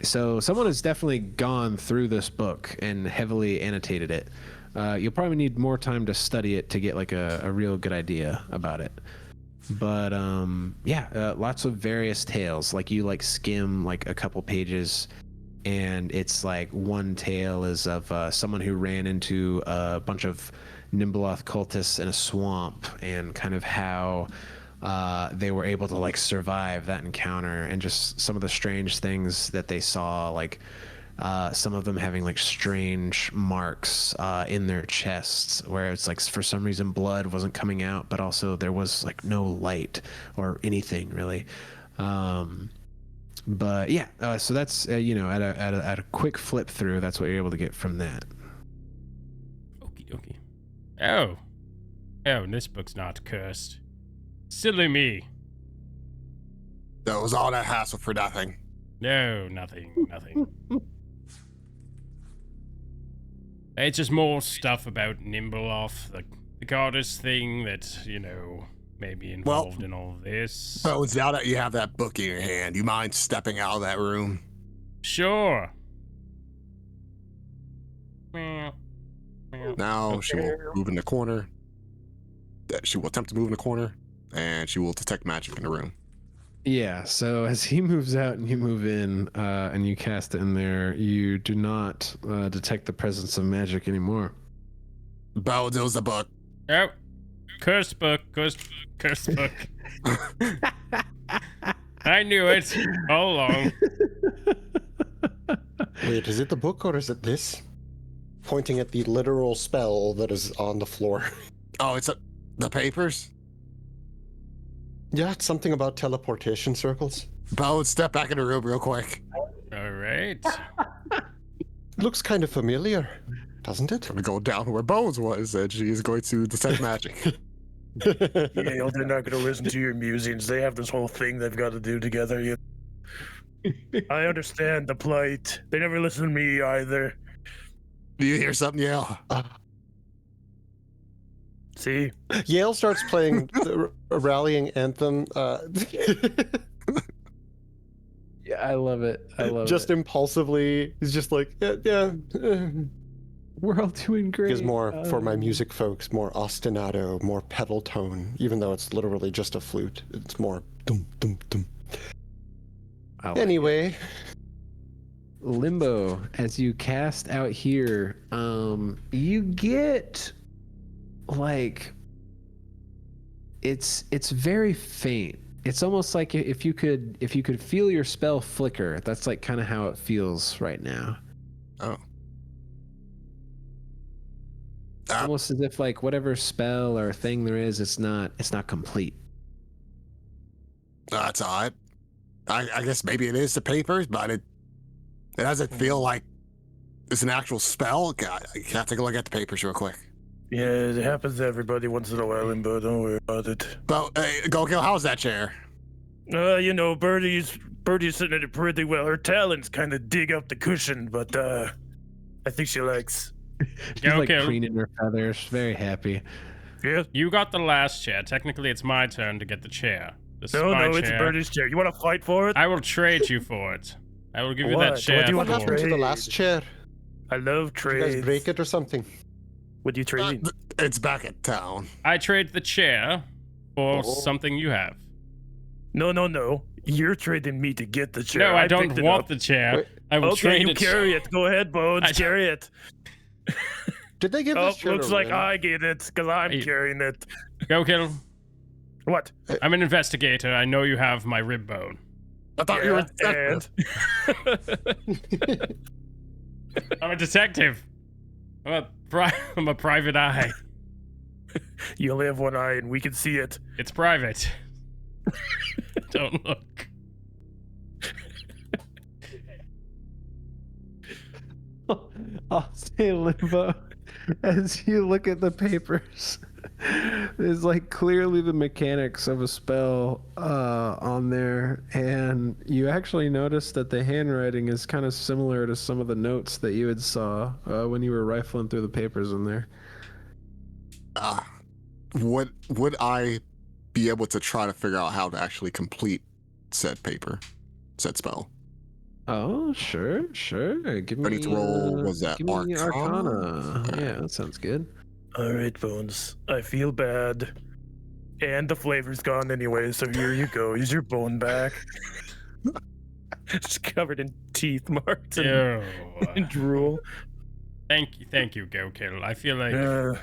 So someone has definitely gone through this book and heavily annotated it. You'll probably need more time to study it to get like a real good idea about it. But lots of various tales. Like you like skim like a couple pages, and it's like one tale is of someone who ran into a bunch of Nimbleoth cultists in a swamp, and kind of how they were able to like survive that encounter, and just some of the strange things that they saw, like some of them having like strange marks in their chests, where it's like for some reason blood wasn't coming out, but also there was like no light or anything really. But yeah, so that's at a quick flip through, that's what you're able to get from that. Okie dokie. Oh, and this book's not cursed. Silly me. That was all that hassle for nothing. No, nothing. It's just more stuff about Nimbleoth, the goddess thing that, may be involved in all this. So now that you have that book in your hand, you mind stepping out of that room? Sure. Now she will move in the corner. She will attempt to move in the corner, and she will detect magic in the room. Yeah, so as he moves out and you move in and you cast it in there, you do not detect the presence of magic anymore. Bo knows the book. Oh, cursed book. I knew it all along. Wait, is it the book or is it this? Pointing at the literal spell that is on the floor. Oh, it's the papers? Yeah, it's something about teleportation circles. Bo, step back in the room real quick. All right. Looks kind of familiar, doesn't it? I'm going down where Bones was, and she is going to detect magic. Yeah, they're not going to listen to your musings. They have this whole thing they've got to do together. I understand the plight. They never listen to me either. Do you hear something, Yale? See? Yale starts playing the rallying anthem. Yeah, I love it. Just impulsively. He's just like, yeah. We're all doing great. Is more, for my music folks, more ostinato, more pedal tone, even though it's literally just a flute. It's more dum, dum, dum. Anyway. Limbo, as you cast out here, you get like it's very faint. It's almost like if you could feel your spell flicker. That's like kind of how it feels right now. Oh. Almost as if like whatever spell or thing there is, it's not complete. That's odd. I guess maybe it is the papers, but it doesn't feel like it's an actual spell. God, I can't take a look at the papers real quick. Yeah, it happens to everybody once in a while, Limbo. Don't worry about it. But hey, Go Kill, how's that chair? Birdie's sitting in it pretty well. Her talons kind of dig up the cushion, but I think she likes. She's like preening her feathers, very happy. Yeah. You got the last chair. Technically, it's my turn to get the chair. No, it's Birdie's chair. You want to fight for it? I will trade you for it. I will give you What? that chair. What do you What want happened to the trade? last chair? I love Did you guys trades. break it or something? What are you trading? It's back at town. I trade the chair for Oh. something you have. No. You're trading me to get the chair. No, I don't picked it want up. the chair. Wait. I will Okay, trade you it. carry it. Go ahead, Bones. I- Carry it. Did they give Oh, this chair looks a like win? I get it because I'm Hey. carrying it. Go kill. What? I'm an investigator. I know you have my rib bone. I thought you were Yeah, detective. I'm a detective. I'm a private eye. You only have one eye, and we can see it. It's private. Don't look. I'll say Limbo. As you look at the papers, there's like clearly the mechanics of a spell on there, and you actually notice that the handwriting is kind of similar to some of the notes that you had saw when you were rifling through the papers in there. Would I be able to try to figure out how to actually complete said spell? Oh, sure. Give me. I need to roll, was that give me Arcana? Arcana. Yeah, that sounds good. All right, Bones. I feel bad. And the flavor's gone anyway, so here you go. Use your bone back. It's covered in teeth marks and, Ew. and drool. Thank you, Go Kill. I feel like Uh,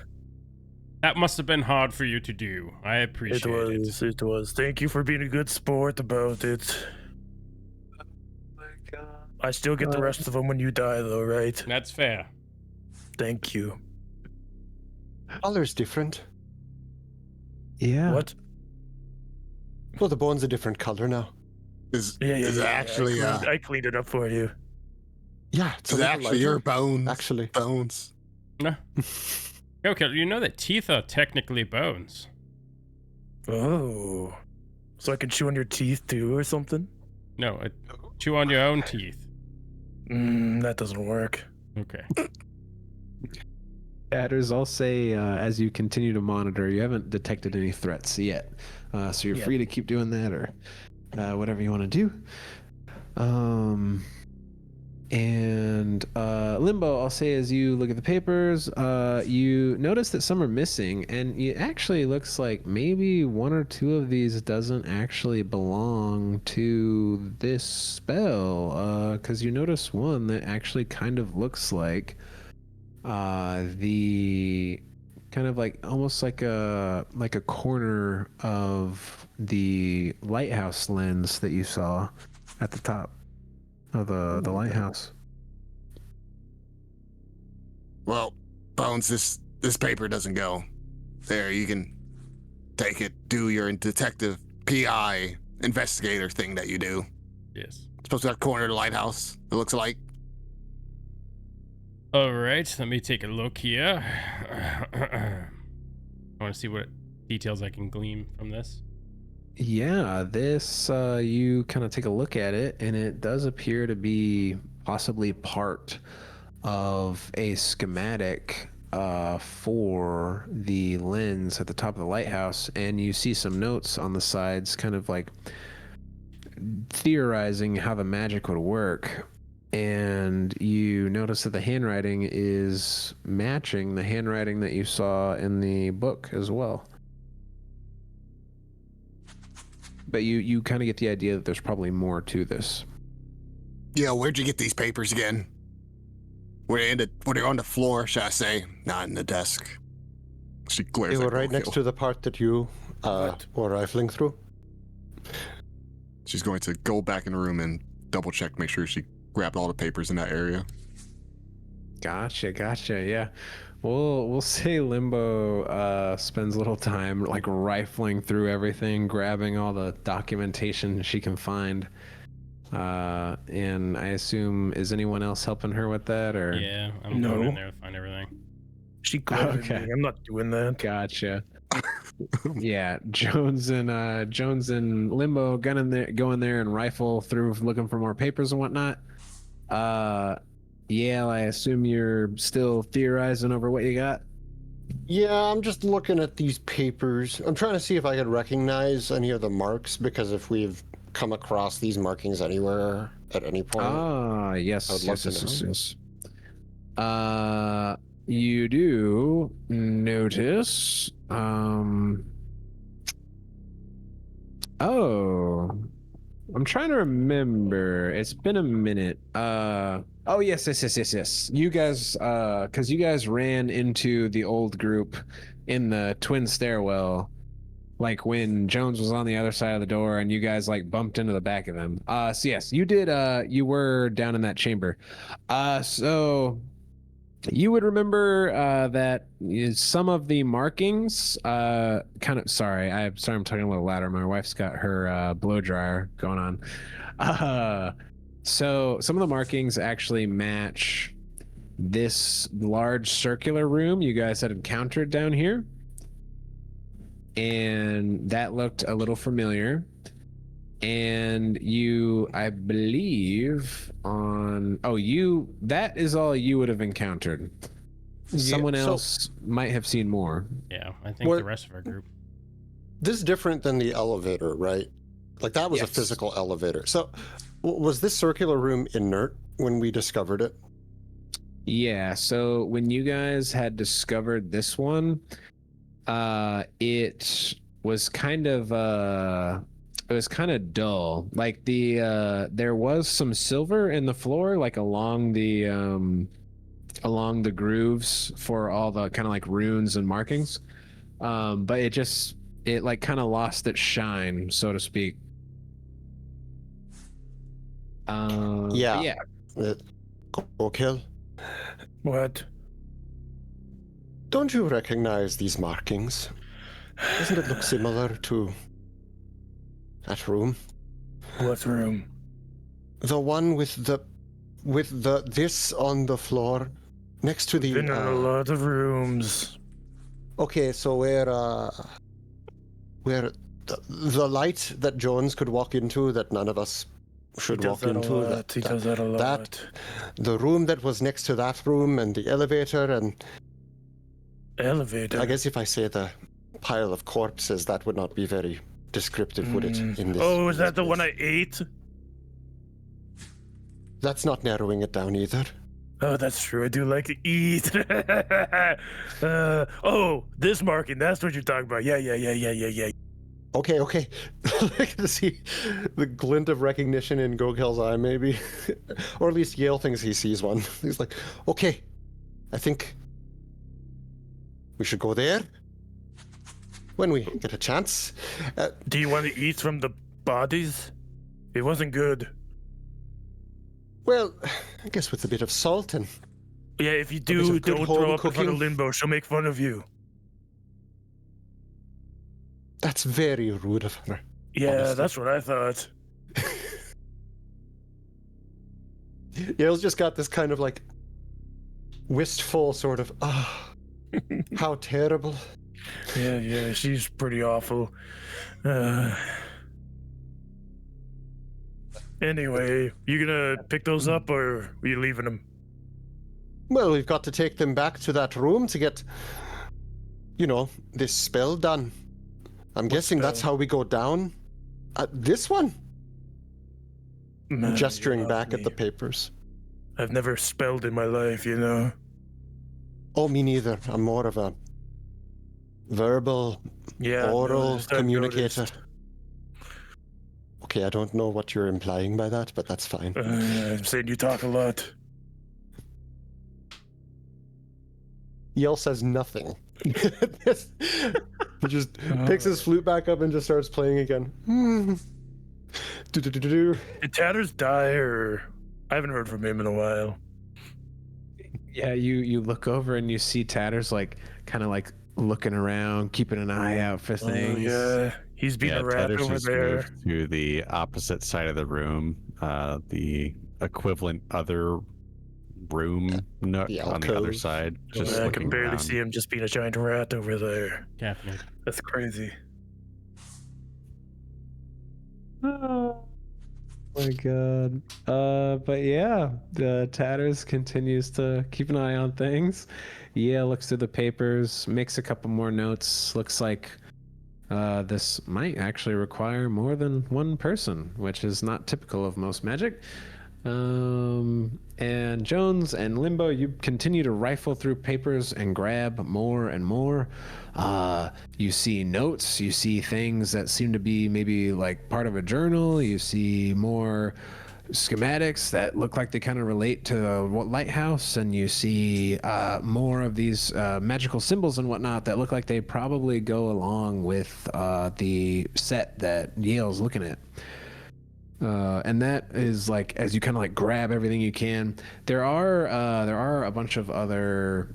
that must have been hard for you to do. I appreciate it. it was. Thank you for being a good sport about it. I still get the rest of them when you die, though, right? That's fair. Thank you. Color's different. Yeah. What? Well, the bone's a different color now. Is Yeah, it actually I cleaned it up for you. Yeah, it's is a it little actually lighter, your bones? Actually. Bones. No. Go Kill, you know that teeth are technically bones. Oh. So I can chew on your teeth, too, or something? No, chew on your own teeth. That doesn't work. Okay. Adders, I'll say as you continue to monitor, you haven't detected any threats yet. So you're Yet. free to keep doing that or whatever you want to do. And Limbo, I'll say as you look at the papers, you notice that some are missing, and it actually looks like maybe one or two of these doesn't actually belong to this spell, because you notice one that actually kind of looks like the kind of like almost like a corner of the lighthouse lens that you saw at the top of the lighthouse. Well, Bones, this paper doesn't go. There, you can take it, do your detective PI investigator thing that you do. Yes. It's supposed to be that corner of the lighthouse, it looks like. All right, let me take a look here. I want to see what details I can glean from this. Yeah, this you kind of take a look at it, and it does appear to be possibly part of a schematic for the lens at the top of the lighthouse, and you see some notes on the sides kind of like theorizing how the magic would work. And you notice that the handwriting is matching the handwriting that you saw in the book as well. But you kind of get the idea that there's probably more to this. Yeah, where'd you get these papers again? Were they on the floor, should I say? Not in the desk. She glares They at were right Go next Kill. to the part that you What? were rifling through. She's going to go back in the room and double check, make sure she grabbed all the papers in that area. Gotcha. Yeah. We'll say Limbo spends a little time like rifling through everything, grabbing all the documentation she can find. And I assume, is anyone else helping her with that, or? Yeah, I'm going in there to find everything. She glared Okay. at me. I'm not doing that. Gotcha. Yeah, Jones and Limbo go in there and rifle through looking for more papers and whatnot. Yeah, I assume you're still theorizing over what you got. Yeah, I'm just looking at these papers. I'm trying to see if I could recognize any of the marks, because if we've come across these markings anywhere at any point? Ah, yes, I would love yes, to yes, know. yes, yes. You do notice. Oh, I'm trying to remember. It's been a minute. Oh yes, yes, yes, yes, yes. You guys, because you guys ran into the old group in the twin stairwell, like when Jones was on the other side of the door, and you guys like bumped into the back of them. So yes, you did. You were down in that chamber. So you would remember that some of the markings kind of I'm talking a little louder. My wife's got her blow dryer going on. So some of the markings actually match this large circular room you guys had encountered down here, and that looked a little familiar. And you, I believe, that is all you would have encountered. Someone else might have seen more. Yeah, I think the rest of our group. This is different than the elevator, right? Like that was a Yes. physical elevator. So was this circular room inert when we discovered it? Yeah, so when you guys had discovered this one, it was kind of dull. Like there was some silver in the floor, like along the grooves for all the kind of like runes and markings. But it like kind of lost its shine, so to speak. Yeah. Kool. What? Don't you recognize these markings? Doesn't it look similar to that room? What room? The one with this on the floor next to the Been in a lot of rooms. Okay, so where the light that Jones could walk into that none of us should walk into. He does that a lot. The room that was next to that room and the elevator and Elevator. I guess if I say the pile of corpses, that would not be very descriptive, would it? In this. Oh, is that the place? one I ate? That's not narrowing it down either. Oh, that's true. I do like to eat. This marking. That's what you're talking about. Yeah. Okay. I can see the glint of recognition in Gokil's eye, maybe. Or at least Yale thinks he sees one. He's like, okay, I think we should go there when we get a chance. Do you want to eat from the bodies? It wasn't good. Well, I guess with a bit of salt and... Yeah, if you bit do, of good don't home throw up in front cooking. of Limbo. She'll make fun of you. That's very rude of her. Yeah, Honestly. that's what I thought. Yale's just got this kind of like wistful sort of, how terrible. Yeah, she's pretty awful. Anyway, you gonna pick those up or are you leaving them? Well, we've got to take them back to that room to get, this spell done. I'm guessing that's spell? how we go down. This one? Man, Gesturing you back love at the me. papers. I've never spelled in my life, you know. Oh, me neither. I'm more of a verbal, Yeah, I've oral noticed, I've communicator. noticed. Okay, I don't know what you're implying by that, but that's fine. I'm saying you talk a lot. Yale says nothing. He just picks his flute back up and just starts playing again. Do-do-do-do-do. Did Tatters die or... I haven't heard from him in a while. Yeah, you look over and you see Tatters kind of looking around, keeping an eye out for things. Yeah, he's being a rat Tatters over has there. moved to the opposite side of the room, the equivalent other room nook The on the other alcove. side. Just I looking can barely around. see him just being a giant rat over there. Caffeinated. That's crazy. Oh my god. But yeah, the Tatters continues to keep an eye on things. Yeah, looks through the papers, makes a couple more notes. Looks like this might actually require more than one person, which is not typical of most magic. And Jones and Limbo, you continue to rifle through papers and grab more and more. You see notes, you see things that seem to be maybe like part of a journal. You see more schematics that look like they kind of relate to the lighthouse, and you see more of these magical symbols and whatnot that look like they probably go along with the set that Yale's looking at. And that is like, as you kind of like grab everything you can, there are a bunch of other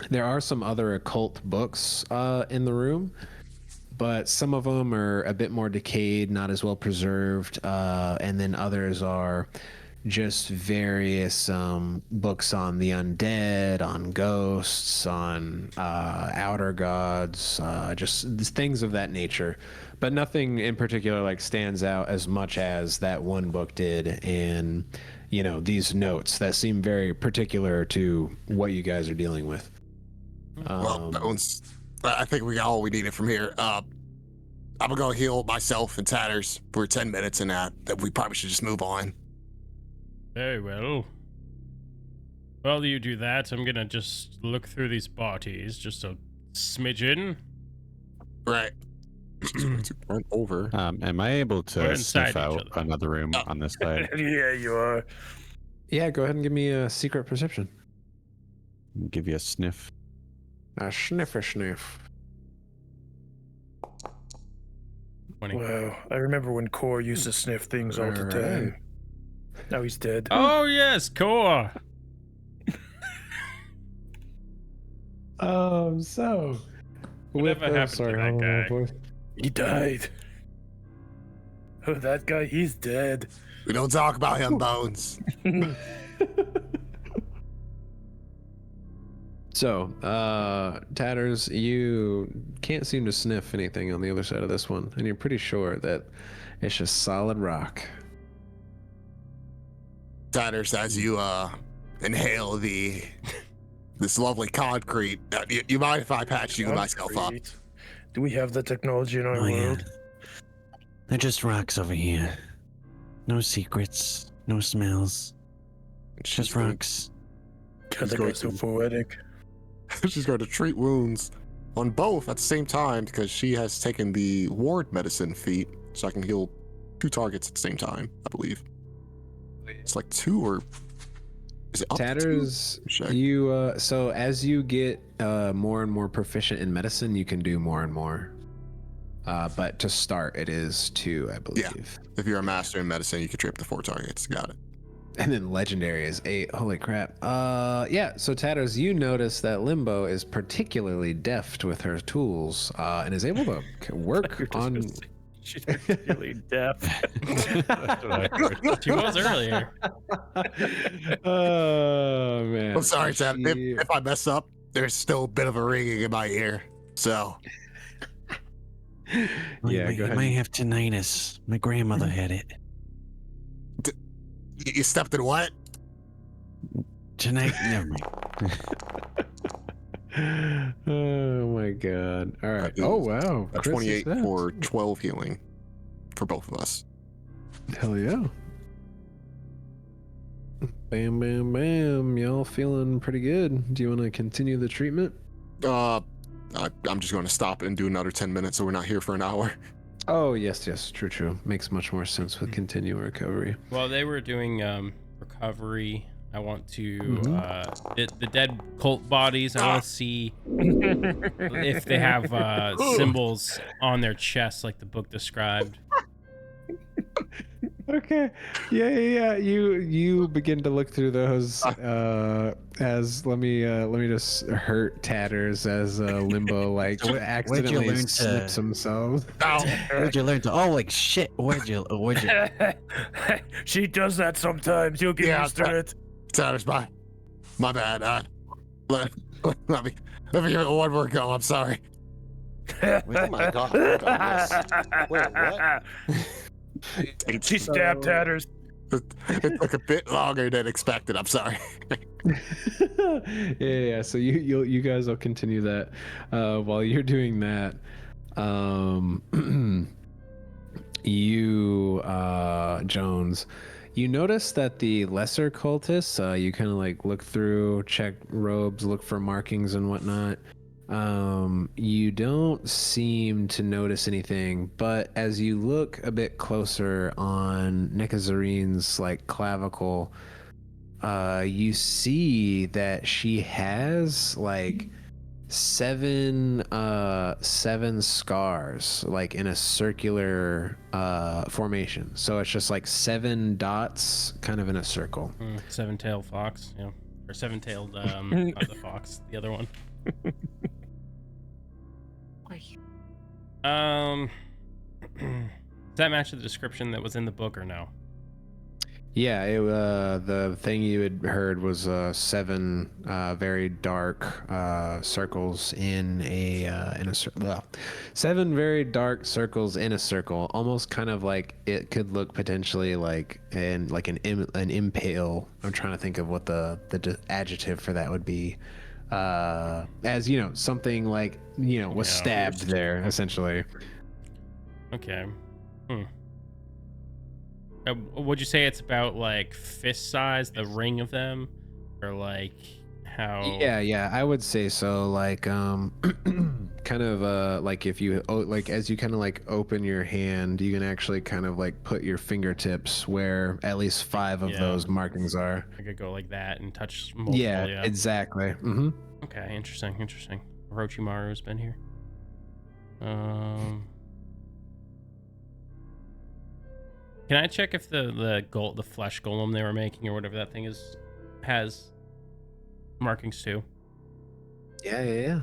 there are some other occult books in the room, but some of them are a bit more decayed, not as well preserved, and then others are just various books on the undead, on ghosts, on outer gods, just things of that nature. But nothing in particular like stands out as much as that one book did, and these notes that seem very particular to what you guys are dealing with. Well, I think we got all we needed from here. I'm gonna go heal myself and Tatters for 10 minutes, and that we probably should just move on. Very well. While you do that, I'm gonna just look through these bodies, just a smidgen. Right. To run over. Am I able We're to inside sniff each out other. another room on this side? Yeah, you are. Yeah, go ahead and give me a secret perception. Give you a sniff. A sniff. 20. Wow, I remember when Core used to sniff things all the time. Now he's dead. Oh yes, Core. So Whatever happened to that guy? He died. Oh, that guy, he's dead. We don't talk about him, Bones. So, Tatters, you can't seem to sniff anything on the other side of this one, and you're pretty sure that it's just solid rock. Tatters, as you inhale this lovely concrete, you mind if I patch you myself up? Concrete. Do we have the technology in our Oh, yeah. world? They're just rocks over here. No secrets, no smells, just rocks. God, that guy's so poetic. She's going to treat wounds on both at the same time because she has taken the ward medicine feat, so I can heal 2 targets at the same time, I believe. It's like 2 or is it up Tatters, to 2? Check. you so as you get more and more proficient in medicine, you can do more and more. But to start, it is 2, I believe. If you're a master in medicine, you can trip to 4 targets. Got it. And then legendary is 8. Holy crap. Yeah, so Tatters, you notice that Limbo is particularly deft with her tools and is able to work on... She's really deaf. She was earlier. Oh, man. I'm sorry, Chad. If I mess up, there's still a bit of a ringing in my ear. So, Well, Yeah, you go ahead. might have tinnitus. My grandmother had it. you stepped in what? Tonight, never mind. Oh, my God. All right. Oh, wow. A Chris 28 is for 12 healing for both of us. Hell yeah. Bam, bam, bam. Y'all feeling pretty good. Do you want to continue the treatment? I'm just going to stop and do another 10 minutes so we're not here for an hour. Oh, yes. True. Makes much more sense with continual recovery. While they were doing recovery, I want to the dead cult bodies. I want to see if they have symbols on their chests like the book described. Okay. Yeah. You begin to look through those as let me just hurt Tatters as Limbo like accidentally learn to- snips himself. Where'd you learn to? Oh, like shit. Where'd you? She does that sometimes. You'll get Yeah, used to it. Tatters, my bad. Let me give it one more go. I'm sorry. Oh my god. Yes. Wait, what? She stabbed Tatters. It took a bit longer than expected. I'm sorry. Yeah. So you guys will continue that. While you're doing that, you Jones, you notice that the lesser cultists, you kind of like look through, check robes, look for markings and whatnot. You don't seem to notice anything, but as you look a bit closer on Nikazarine's like clavicle, you see that she has like seven scars like in a circular formation, so it's just like 7 dots kind of in a circle. Seven-tailed fox, yeah, or seven-tailed not the fox, the other one. Does that match the description that was in the book or no? Yeah, the thing you had heard was 7 very dark circles in a circle. Well, 7 very dark circles in a circle, almost kind of like it could look potentially like an impale. I'm trying to think of what the adjective for that would be. As you know, something like was stabbed there essentially. Okay. Would you say it's about like fist size, the ring of them, or like how? Yeah, I would say so. Like, kind of, like if you like as you kind of like open your hand, you can actually kind of like put your fingertips where at least 5 of those markings are. I could go like that and touch multiple. Yeah, exactly. Mm-hmm. Okay, interesting. Orochimaru's been here. Can I check if the flesh golem they were making or whatever that thing is has markings too? Yeah.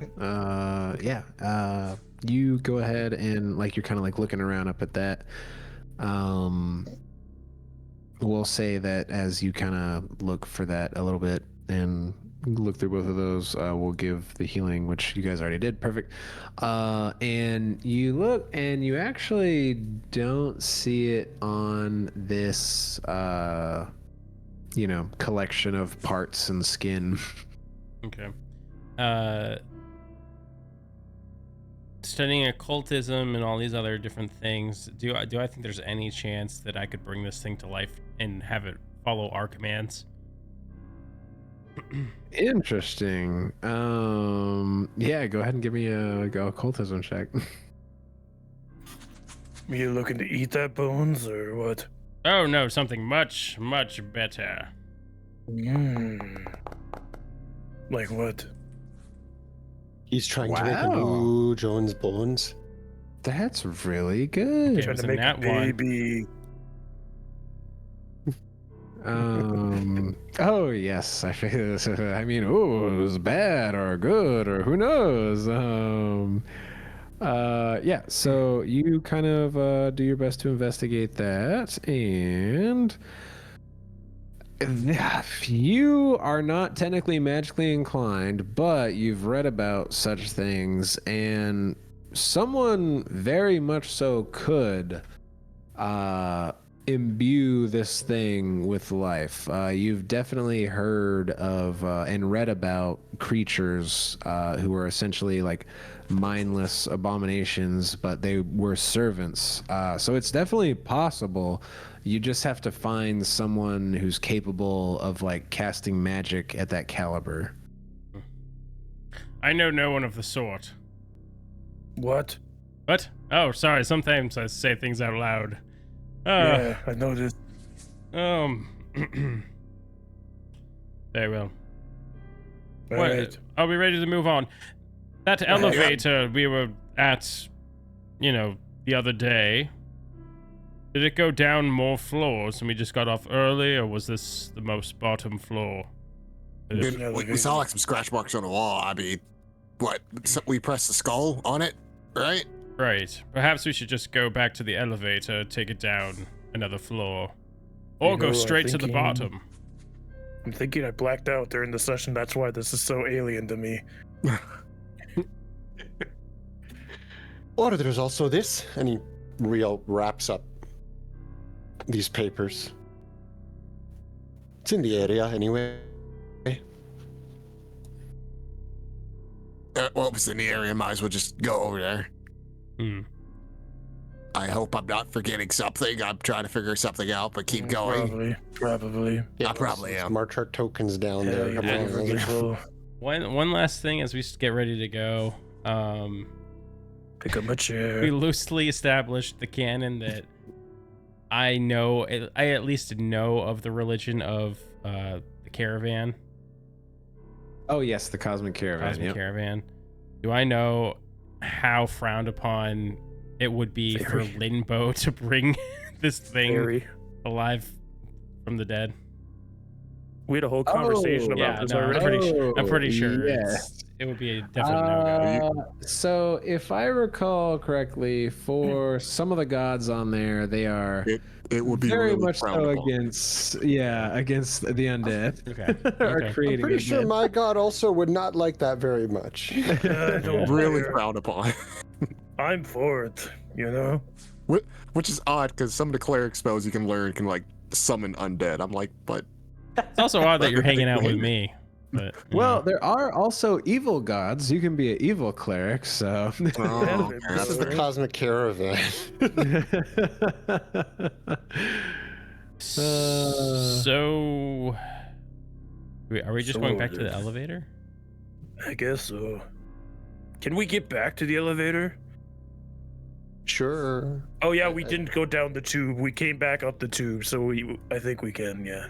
You go ahead and like you're kind of like looking around up at that. We'll say that as you kind of look for that a little bit and look through both of those, we'll give the healing, which you guys already did. Perfect. And you look and you actually don't see it on this collection of parts and skin. Okay. Studying occultism and all these other different things, do I think there's any chance that I could bring this thing to life and have it follow our commands? Interesting. Yeah, go ahead and give me a occultism check. Are you looking to eat that bones or what? Oh no, something much, much better. Like what? He's trying to make Blue Jones bones. That's really good. Trying to make a baby. Oh yes, I mean, it was bad or good or who knows. Yeah. So you kind of do your best to investigate that, and you are not technically magically inclined, but you've read about such things, and someone very much so could imbue this thing with life. You've definitely heard of and read about creatures who were essentially like mindless abominations, but they were servants. So it's definitely possible. You just have to find someone who's capable of like casting magic at that caliber. I know no one of the sort. What? What? Oh, sorry. Sometimes I say things out loud. Yeah, I noticed. Very well. All right. Are we ready to move on? That elevator we were at, the other day, did it go down more floors and we just got off early, or was this the most bottom floor? We saw like some scratch marks on the wall. I mean, what? We pressed the skull on it, right? Right. Perhaps we should just go back to the elevator, take it down another floor. Or go straight to the bottom. I'm thinking I blacked out during the session. That's why this is so alien to me. Or there's also this, and he wraps up these papers. It's in the area anyway. Well, if it's in the area, might as well just go over there. Hmm. I hope I'm not forgetting something. I'm trying to figure something out, but keep going. Probably. I probably let's am. march our tokens down Yeah, there. you're Come on. forgetful. One last thing as we get ready to go. Pick up my chair. We loosely established the canon that I at least know of the religion of the caravan. Oh yes, the Cosmic Caravan. Cosmic Yep. Caravan. Do I know how frowned upon it would be for Very. Limbo to bring this thing Very. alive from the dead? We had a whole conversation about Yeah, this no, already. I'm pretty sure yes. it would be a definite no-go. So if I recall correctly, for some of the gods on there, they are It would be very really much frowned so upon. against the undead. Okay. Or Okay. creating I'm pretty sure undead. my god also would not like that very much. Don't Really worry. frowned upon. I'm for it, you know? Which is odd because some of the cleric spells you can learn can like summon undead. I'm like, but It's also odd that you're hanging out with me. But, you Well, know. there are also evil gods. You can be an evil cleric, so. oh, This This is the Alright. Cosmic Caravan. So, wait, are we just going back to the So- elevator? I guess so. Can we get back to the elevator? Sure. Oh yeah, we didn't go down the tube. We came back up the tube, so I think we can, yeah.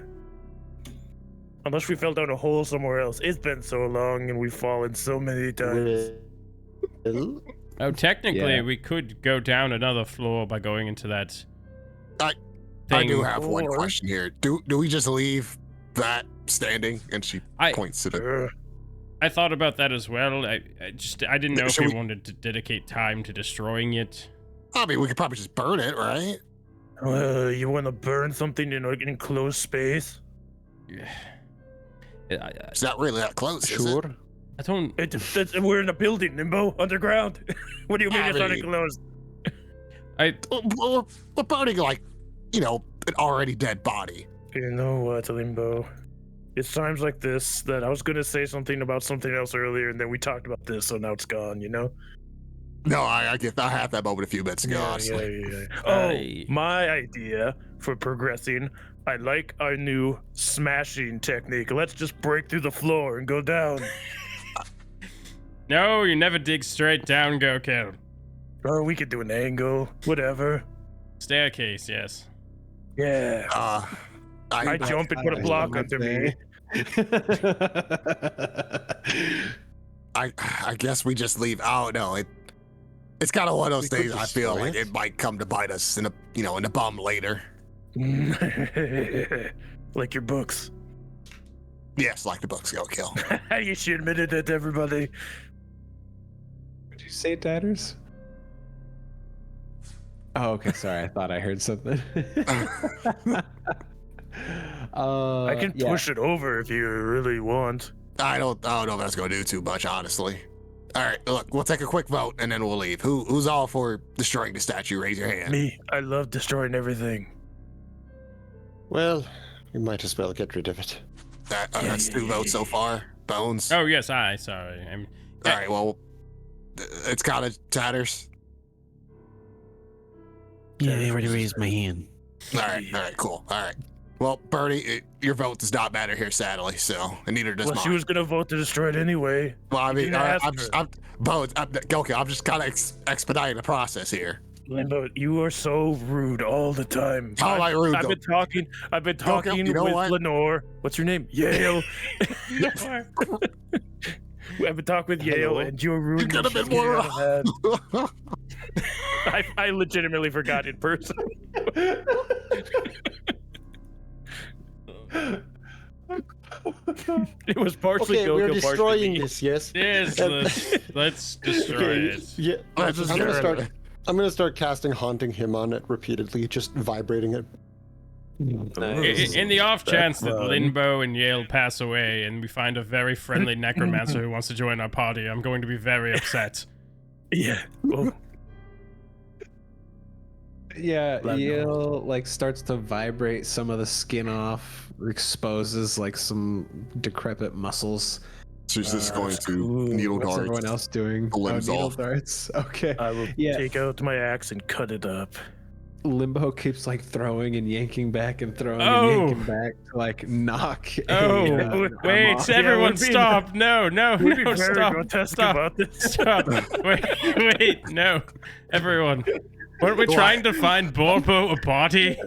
Unless we fell down a hole somewhere else. It's been so long and we've fallen so many times. Well, Oh, technically, Yeah. we could go down another floor by going into that. I thing. do have one Or- question here. Do we just leave that standing? And she I- points to the. Sure. I thought about that as well. I didn't know if Should we we- wanted to dedicate time to destroying it. I mean, we could probably just burn it, right? You want to burn something in an enclosed space? It's not really that close, is it? sure. I don't. We're in a building, Nimbo, underground. What do you mean I it's not mean- enclosed? We're burning like, an already dead body. You know what, Limbo? It's times like this that I was gonna say something about something else earlier, and then we talked about this, so now it's gone. You know? No, I had that moment a few minutes ago, honestly. Yeah. Oh, I- my idea for progressing. I like our new smashing technique. Let's just break through the floor and go down. No, you never dig straight down, go kill. Or we could do an angle, whatever. Staircase, yes. Yeah. I jump and put a block under me. I guess we just leave. Oh no, it's kind of one of those We could things. I feel destroy like it. it might come to bite us in the bum later. Like your books. Yes, like the books go kill. You should admit it to everybody. Did you say Datters? Oh, okay. Sorry, I thought I heard something. I can yeah. push it over if you really want. I don't know if that's gonna do too much, honestly. All right, look, we'll take a quick vote and then we'll leave. Who's all for destroying the statue? Raise your hand. Me, I love destroying everything. Well, we might as well get rid of it. That's two votes so far. Bones. Oh yes, sorry. All right, well, it's kind of Tatters. Yeah, I already raised my hand. All right, cool. All right. Well, Bernie, your vote does not matter here, sadly. So, and neither does Well, mine. she was gonna vote to destroy it anyway. Well, I mean, didn't ask Bones, okay, I'm just kind of expediting the process here. Limbo, you are so rude all the time. How am I rude? I've been talking you know with what? Lenore. What's your name? Yale. I've been talking with Yale, Hello? and you're rude. You could have been more. I legitimately forgot in person. It was partially Okay, we're Goku, partially destroying me. this, yes? Yes, let's destroy Okay, it. yeah. Let's just I'm gonna get rid of start. I'm gonna start casting Haunting Him on it repeatedly, just vibrating it. In the off chance that fun. Limbo and Yale pass away and we find a very friendly necromancer who wants to join our party, I'm going to be very upset. Yeah. Well, Yeah, Blood Yale like starts to vibrate some of the skin off, exposes like some decrepit muscles, She's just going that's to cool. needle What's darts. everyone else doing? the limbs needle off. darts. Okay. I will Yeah. take out my axe and cut it up. Limbo keeps like throwing and yanking back and throwing Oh. and yanking back to like knock. Oh, an arm wait, off. everyone we're being- stop. No, We'd be no, very stop. grotesque Stop. about this. Stop. Wait, no. Everyone. Weren't we trying to find Borbo a body?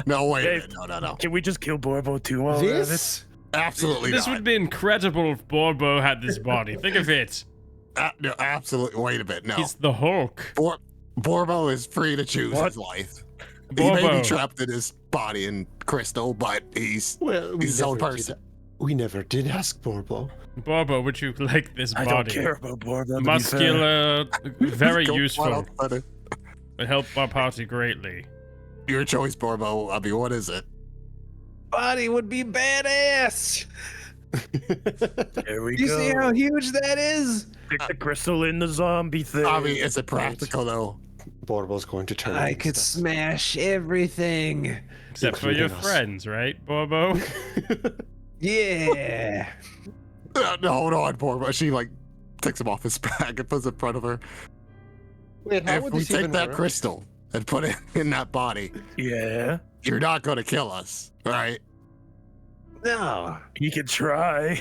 No, wait. a Hey, minute. No. Can we just kill Borbo too while we're at it? This? Absolutely This not. would be incredible if Borbo had this body. Think of it. No, absolutely. Wait a bit. No. He's the Hulk. Borbo is free to choose What? his life. He may Borbo. be trapped in his body in crystal, but he's Well, we He's his own never person. we never did ask Borbo. Borbo, would you like this I don't body? care about Borbo. to be fair. Muscular, very Go useful. flat out, brother. Would help our party greatly. Your choice, Borbo. I mean, what is it? Body would be badass. There we You go. see how huge that is? Stick the crystal in the zombie thing. I mean, is it practical though? Borbo's going to turn. I against could us. smash everything. Except for your Including us. friends, right, Borbo? Yeah. No, hold on, Borbo. She like takes him off his back and puts it in front of her. Wait, how If would we this take even that work? crystal and put it in that body, Yeah, you're not gonna kill us, right? No. he could try.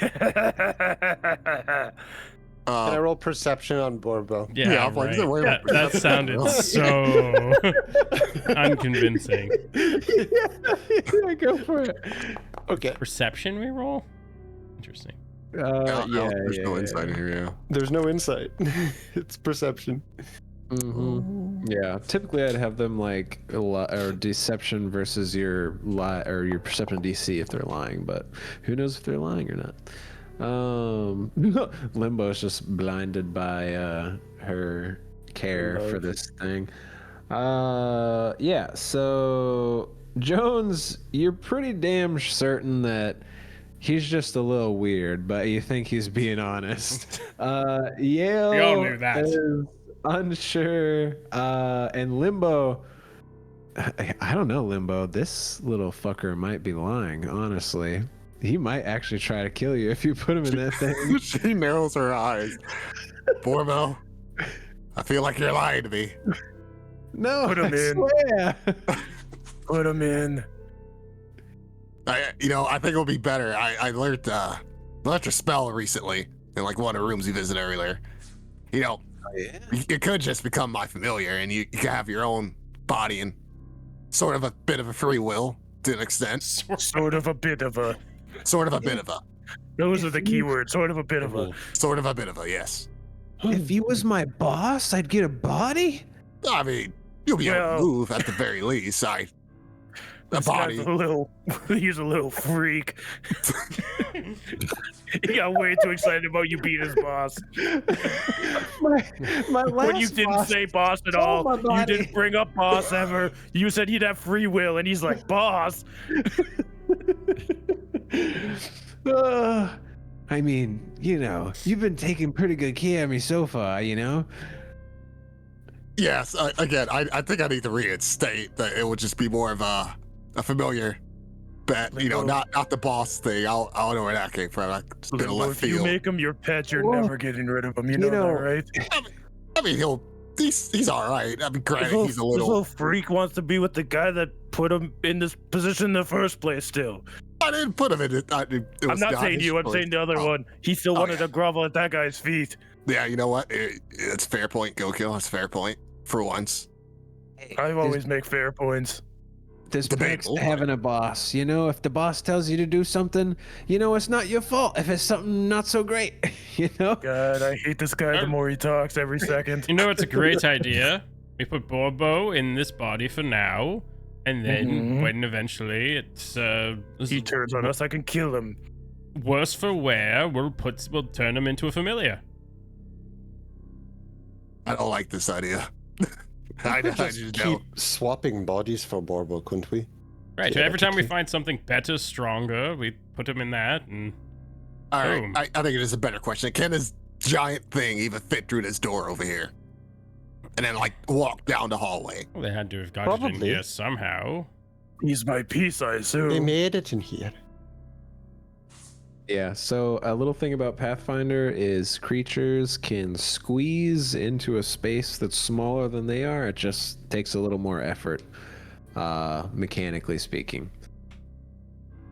Can I roll perception on Borbo? Yeah, Yeah, I'm like, right. wait, that, wait, that wait. sounded so unconvincing. Yeah, go for it. Okay. Perception reroll? Interesting. There's no insight in here. Yeah. There's no insight. It's perception. Yeah, typically I'd have them like or deception versus your lie or your perception DC if they're lying, but who knows if they're lying or not. Limbo's just blinded by her care for this thing. Yeah, so Jones, you're pretty damn certain that he's just a little weird, but you think he's being honest. Yale We all knew that. is unsure, and Limbo, I don't know, Limbo. This little fucker might be lying, honestly. He might actually try to kill you if you put him in that thing. She narrows her eyes. Borbo, I feel like you're lying to me. No, Put him I in. swear. Put him in. I think it'll be better. I learned a spell recently in like one of the rooms we visited earlier. You could just become my familiar, and you can have your own body and sort of a bit of a free will to an extent. Sort of a bit of a. Sort of a bit of a. Those are the key words. Sort of a bit of a. Sort of a bit of a, yes. If he was my boss, I'd get a body. I mean, you'll be able Well- to move at the very least. A This body. guy's a little. He's a little freak. He got way too excited about you being his boss. My last When you didn't boss say boss at stole all, my you body. didn't bring up boss ever. You said he'd have free will, and he's like, boss. I mean, you've been taking pretty good care of me so far, Yes, again, I think I need to reinstate that it would just be more of a familiar bet, not the boss thing. I don't know where that came from. I just been a Limbo, left if you field. make him your pet, you're Well, never getting rid of him. You know that, right? I mean, he's all right. I mean, granted, he's a This little. little freak wants to be with the guy that put him in this position in the first place. Still, I didn't put him in it. I'm not saying you. I'm saying the other one. He still Oh, wanted yeah. to grovel at that guy's feet. Yeah, you know what? It's a fair point, Gokil. It's a fair point for once. I always make fair points. There's perks Debatable. to having a boss. If the boss tells you to do something, it's not your fault if it's something not so great. God, I hate this guy the more he talks every second. You know, it's a great idea. We put Borbo in this body for now, and then Mhm. when eventually it's He turns on us, I can kill him. worse for wear, we'll turn him into a familiar. I don't like this idea. I Just just keep don't. swapping bodies for Borbo, couldn't we? Right. So Yeah, every time we okay. find something better, stronger, we put him in that, and All right, Boom. I think it is a better question. Can this giant thing even fit through this door over here? And then, walk down the hallway? well, they had to have got it in Probably. here somehow. He's my piece, I They assume. made it in here. Yeah, so a little thing about Pathfinder is creatures can squeeze into a space that's smaller than they are. It just takes a little more effort, mechanically speaking,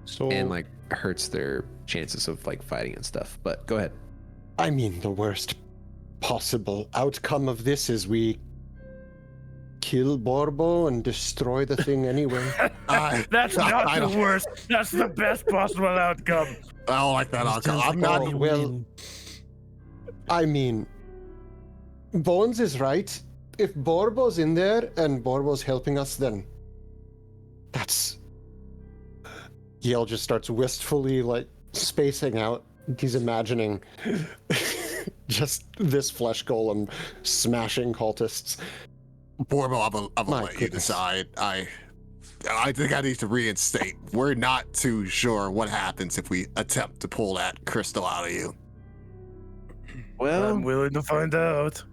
So, and like hurts their chances of like fighting and stuff. But go ahead. I mean, the worst possible outcome of this is we kill Borbo and destroy the thing anyway. That's not I the don't- worst. That's the best possible outcome. I don't like that outcome. I'm not. Oh, well, I mean, Bones is right. If Borbo's in there and Borbo's helping us, then that's... Yale just starts wistfully, like, spacing out. He's imagining just this flesh golem smashing cultists. Borbo, I'm My gonna let you goodness. decide. I think I need to reinstate. We're not too sure what happens if we attempt to pull that crystal out of you. Well, I'm willing to find out.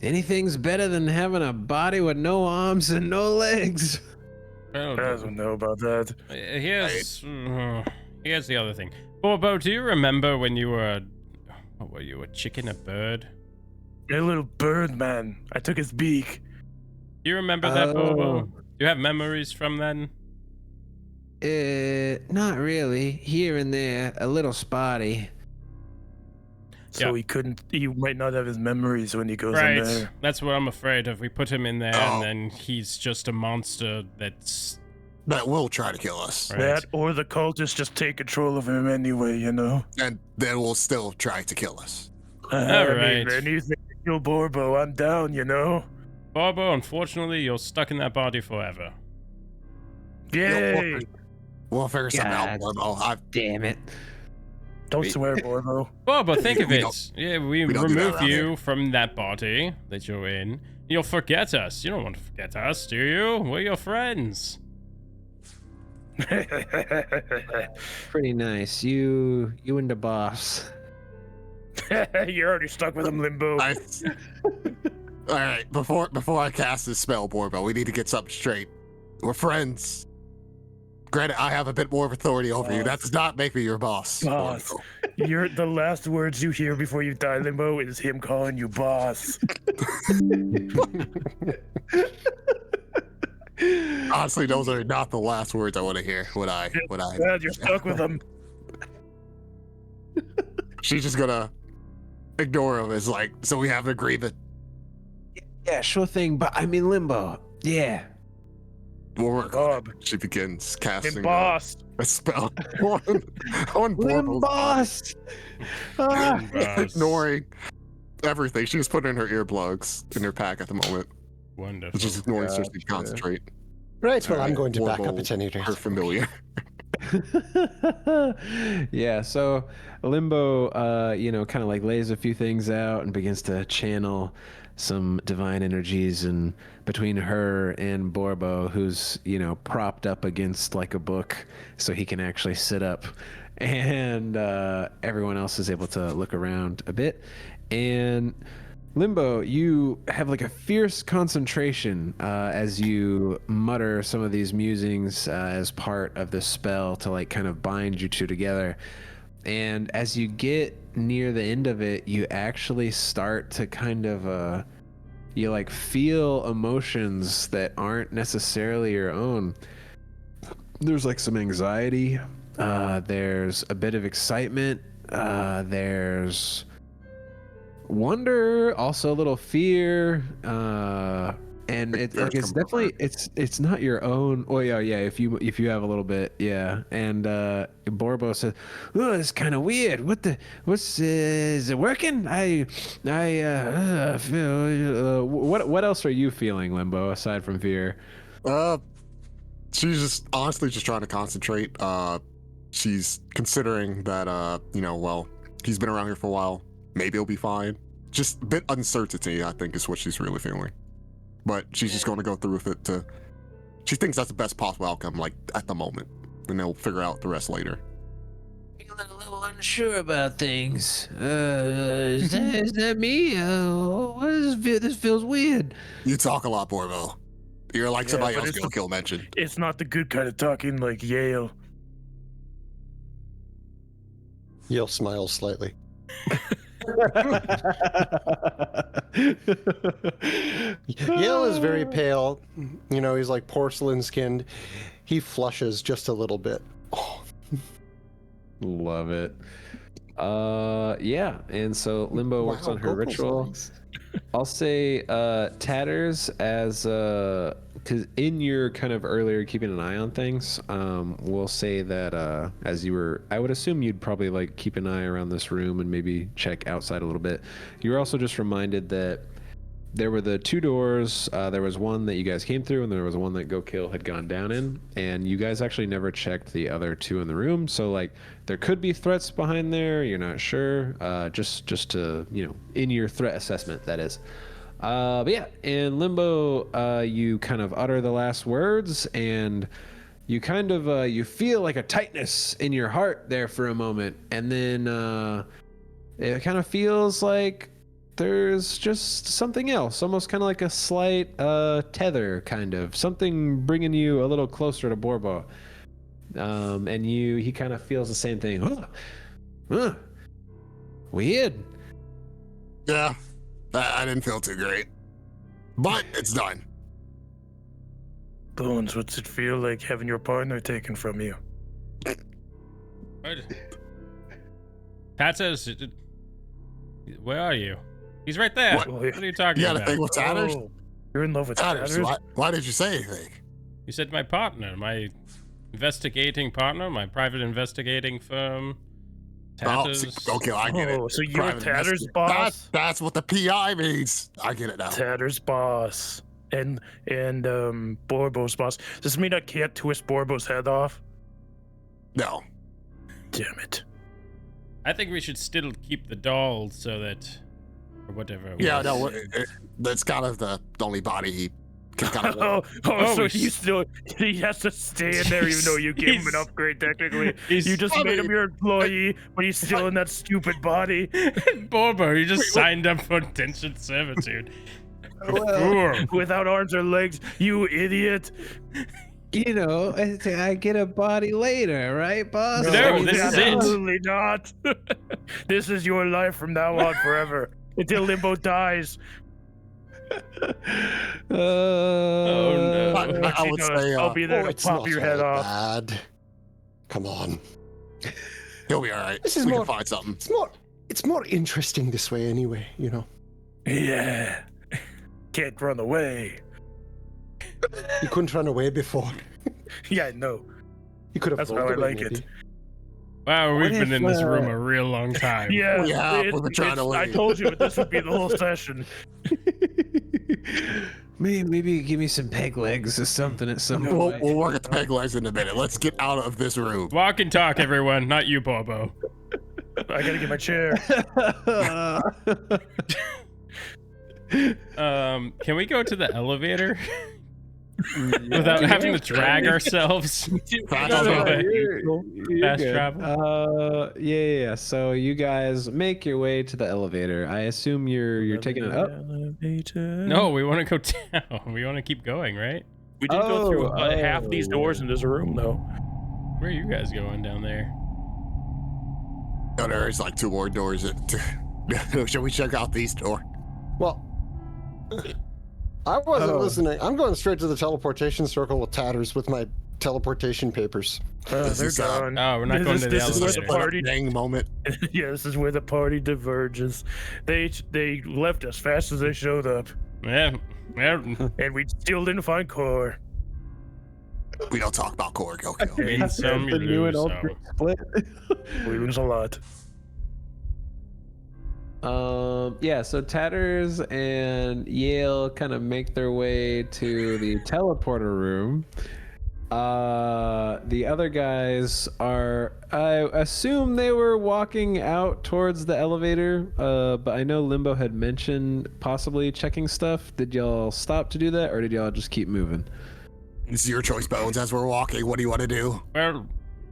anything's better than having a body with no arms and no legs. I I don't know. don't know about that. Here's the other thing. Borbo, do you remember when you were, what were you, a chicken, a bird? A little bird man. I took his beak. Do you remember that, Borbo? Do you have memories from then? Not really. Here and there, a little spotty. So Yeah. he couldn't. He might not have his memories when he goes in Right. there. That's what I'm afraid of. We put him in there, Oh. and then he's just a monster that's. That will try to kill us, Right. That or the cultists just take control of him anyway. You know. and they will still try to kill us. I right. mean, anything to kill Borbo, I'm down. You know. Borbo, unfortunately, you're stuck in that body forever. Yay! We'll figure something out, God. Borbo. Damn it. Don't swear, Borbo. Borbo, think of We it. don't- Yeah, we we don't do that remove around you from that body that you're in. You'll forget us. You don't want to forget us, do you? We're your friends. Pretty nice. You and the boss. You're already stuck with him, Limbo. All right, before I cast this spell, Borbo, we need to get something straight. We're friends. Granted, I have a bit more of authority over you. That does not make me your boss. Boss. Borbo. You're the last words you hear before you die, Limbo, is him calling you boss. Honestly, those are not the last words I want to hear. God, you're stuck with him. She's just gonna ignore him as like, so we have an agreement. Yeah, sure thing. But I mean, Limbo. Yeah. We'll work on Bob. it. She begins Him casting boss. a spell on Borbo's boss. Ah. Boss. ignoring everything. She's putting in her earplugs in her pack at the moment. Wonderful. She's ignoring so God, she can concentrate. Right, well, I'm Alright, going to back up Borbo, at any rate. Her familiar. Yeah, so Limbo, kind of like lays a few things out and begins to channel some divine energies, and between her and Borbo, who's propped up against like a book, so he can actually sit up, and everyone else is able to look around a bit, and Limbo, you have like a fierce concentration as you mutter some of these musings as part of the spell to like kind of bind you two together. And as you get near the end of it, you actually start to kind of you like feel emotions that aren't necessarily your own. There's like some anxiety, there's a bit of excitement, there's wonder, also a little fear, and it's Fear's it's coming definitely it's not your own. Oh yeah, if you have a little bit, yeah. And Borbo says, "Oh, it's kind of weird. What's is it working? I feel what else are you feeling, Limbo, aside from fear?" She's just honestly just trying to concentrate. She's considering that well, he's been around here for a while. Maybe he'll be fine. Just a bit uncertainty, I think, is what she's really feeling. But she's just going to go through with it. She thinks that's the best possible outcome, like at the moment, and they'll figure out the rest later. Feeling a little unsure about things. Is that me? This feels weird. You talk a lot, Borbo. You're like Yeah, somebody but else it's Gil Kill mentioned. It's not the good kind of talking like Yale. Yale smiles slightly. Yale is very pale. You know, he's like porcelain skinned. He flushes just a little bit. Oh. Love it. Yeah, and so Limbo works on her Gokul's ritual. nice. I'll say Tatters as because in your kind of earlier keeping an eye on things, we'll say that as you were, I would assume you'd probably like keep an eye around this room and maybe check outside a little bit. You were also just reminded that there were the two doors. There was one that you guys came through, and there was one that Go Kill had gone down in. And you guys actually never checked the other two in the room. So like, there could be threats behind there. You're not sure. Just to in your threat assessment, that is. But yeah, in Limbo, you kind of utter the last words, and you kind of you feel like a tightness in your heart there for a moment, and then it kind of feels like there's just something else, almost kind of like a slight tether, kind of something bringing you a little closer to Borbo. And he kind of feels the same thing. Weird. Yeah, I didn't feel too great, but it's done. Bones, what's it feel like having your partner taken from you? What? Pat says, where are you? He's right there. What? What are you talking You got a about? thing with Tatters? Oh, you're in love with Tatters, Tatters? why did you say anything? You said my partner, my investigating partner, my private investigating firm. Tatters. Oh, okay, I get it. Oh, so you're Private Tatters' investment. boss? That's what the PI means. I get it now. Tatters' boss. And Borbo's boss. Does this mean I can't twist Borbo's head off? No. Damn it. I think we should still keep the doll so that, or whatever. it Yeah, was. no, that's kind of the only body he can kind of. So he has to stay in there even though you gave him an upgrade technically. You just made him your employee, but he's still in that stupid body. Borbo, you just signed up for indentured servitude. Without arms or legs, you idiot. I get a body later, right, boss? No, this is it. Absolutely not. This is your life from now on forever. Until Limbo dies. Oh no. I would say, I'll be there to it's pop not your head all off. bad. Come on. He'll be all right. This is we more- can find something. It's more interesting this way anyway, Yeah. Can't run away. You couldn't run away before. Yeah, no. You could have That's how rolled I away, like it. maybe. Wow, we've What been if, in this room a real long time. Yeah, We have. We've been trying to I leave. told you this would be the whole session. Maybe give me some peg legs or something at some point. We'll work at the peg legs in a minute. Let's get out of this room. Walk and talk, everyone, not you, Borbo. I gotta get my chair. Can we go to the elevator without having to drag ourselves? Fast No, travel. you're Fast good. travel. Yeah. So you guys make your way to the elevator. I assume you're taking it up. No, we want to go down. We want to keep going, right? We did go through half these Oh. doors in this room, though. Where are you guys going down there? No, there's like two more doors. Should we check out these doors? Well, I wasn't Oh. listening. I'm going straight to the teleportation circle with Tatters with my teleportation papers. This They're is, gone. Oh, we're not going to the This is where the elevator. party. Dang moment. Yeah, this is where the party diverges. They left as fast as they showed up, Yeah. and we still didn't find Core. We don't talk about Kool. Go kill. Win some, you The new and lose ultra some. split. We lose a lot. Yeah, so Tatters and Yale kind of make their way to the teleporter room. The other guys are, I assume they were walking out towards the elevator, but I know Limbo had mentioned possibly checking stuff. Did y'all stop to do that, or did y'all just keep moving? It's your choice, Bones. As we're walking, what do you want to do? Well,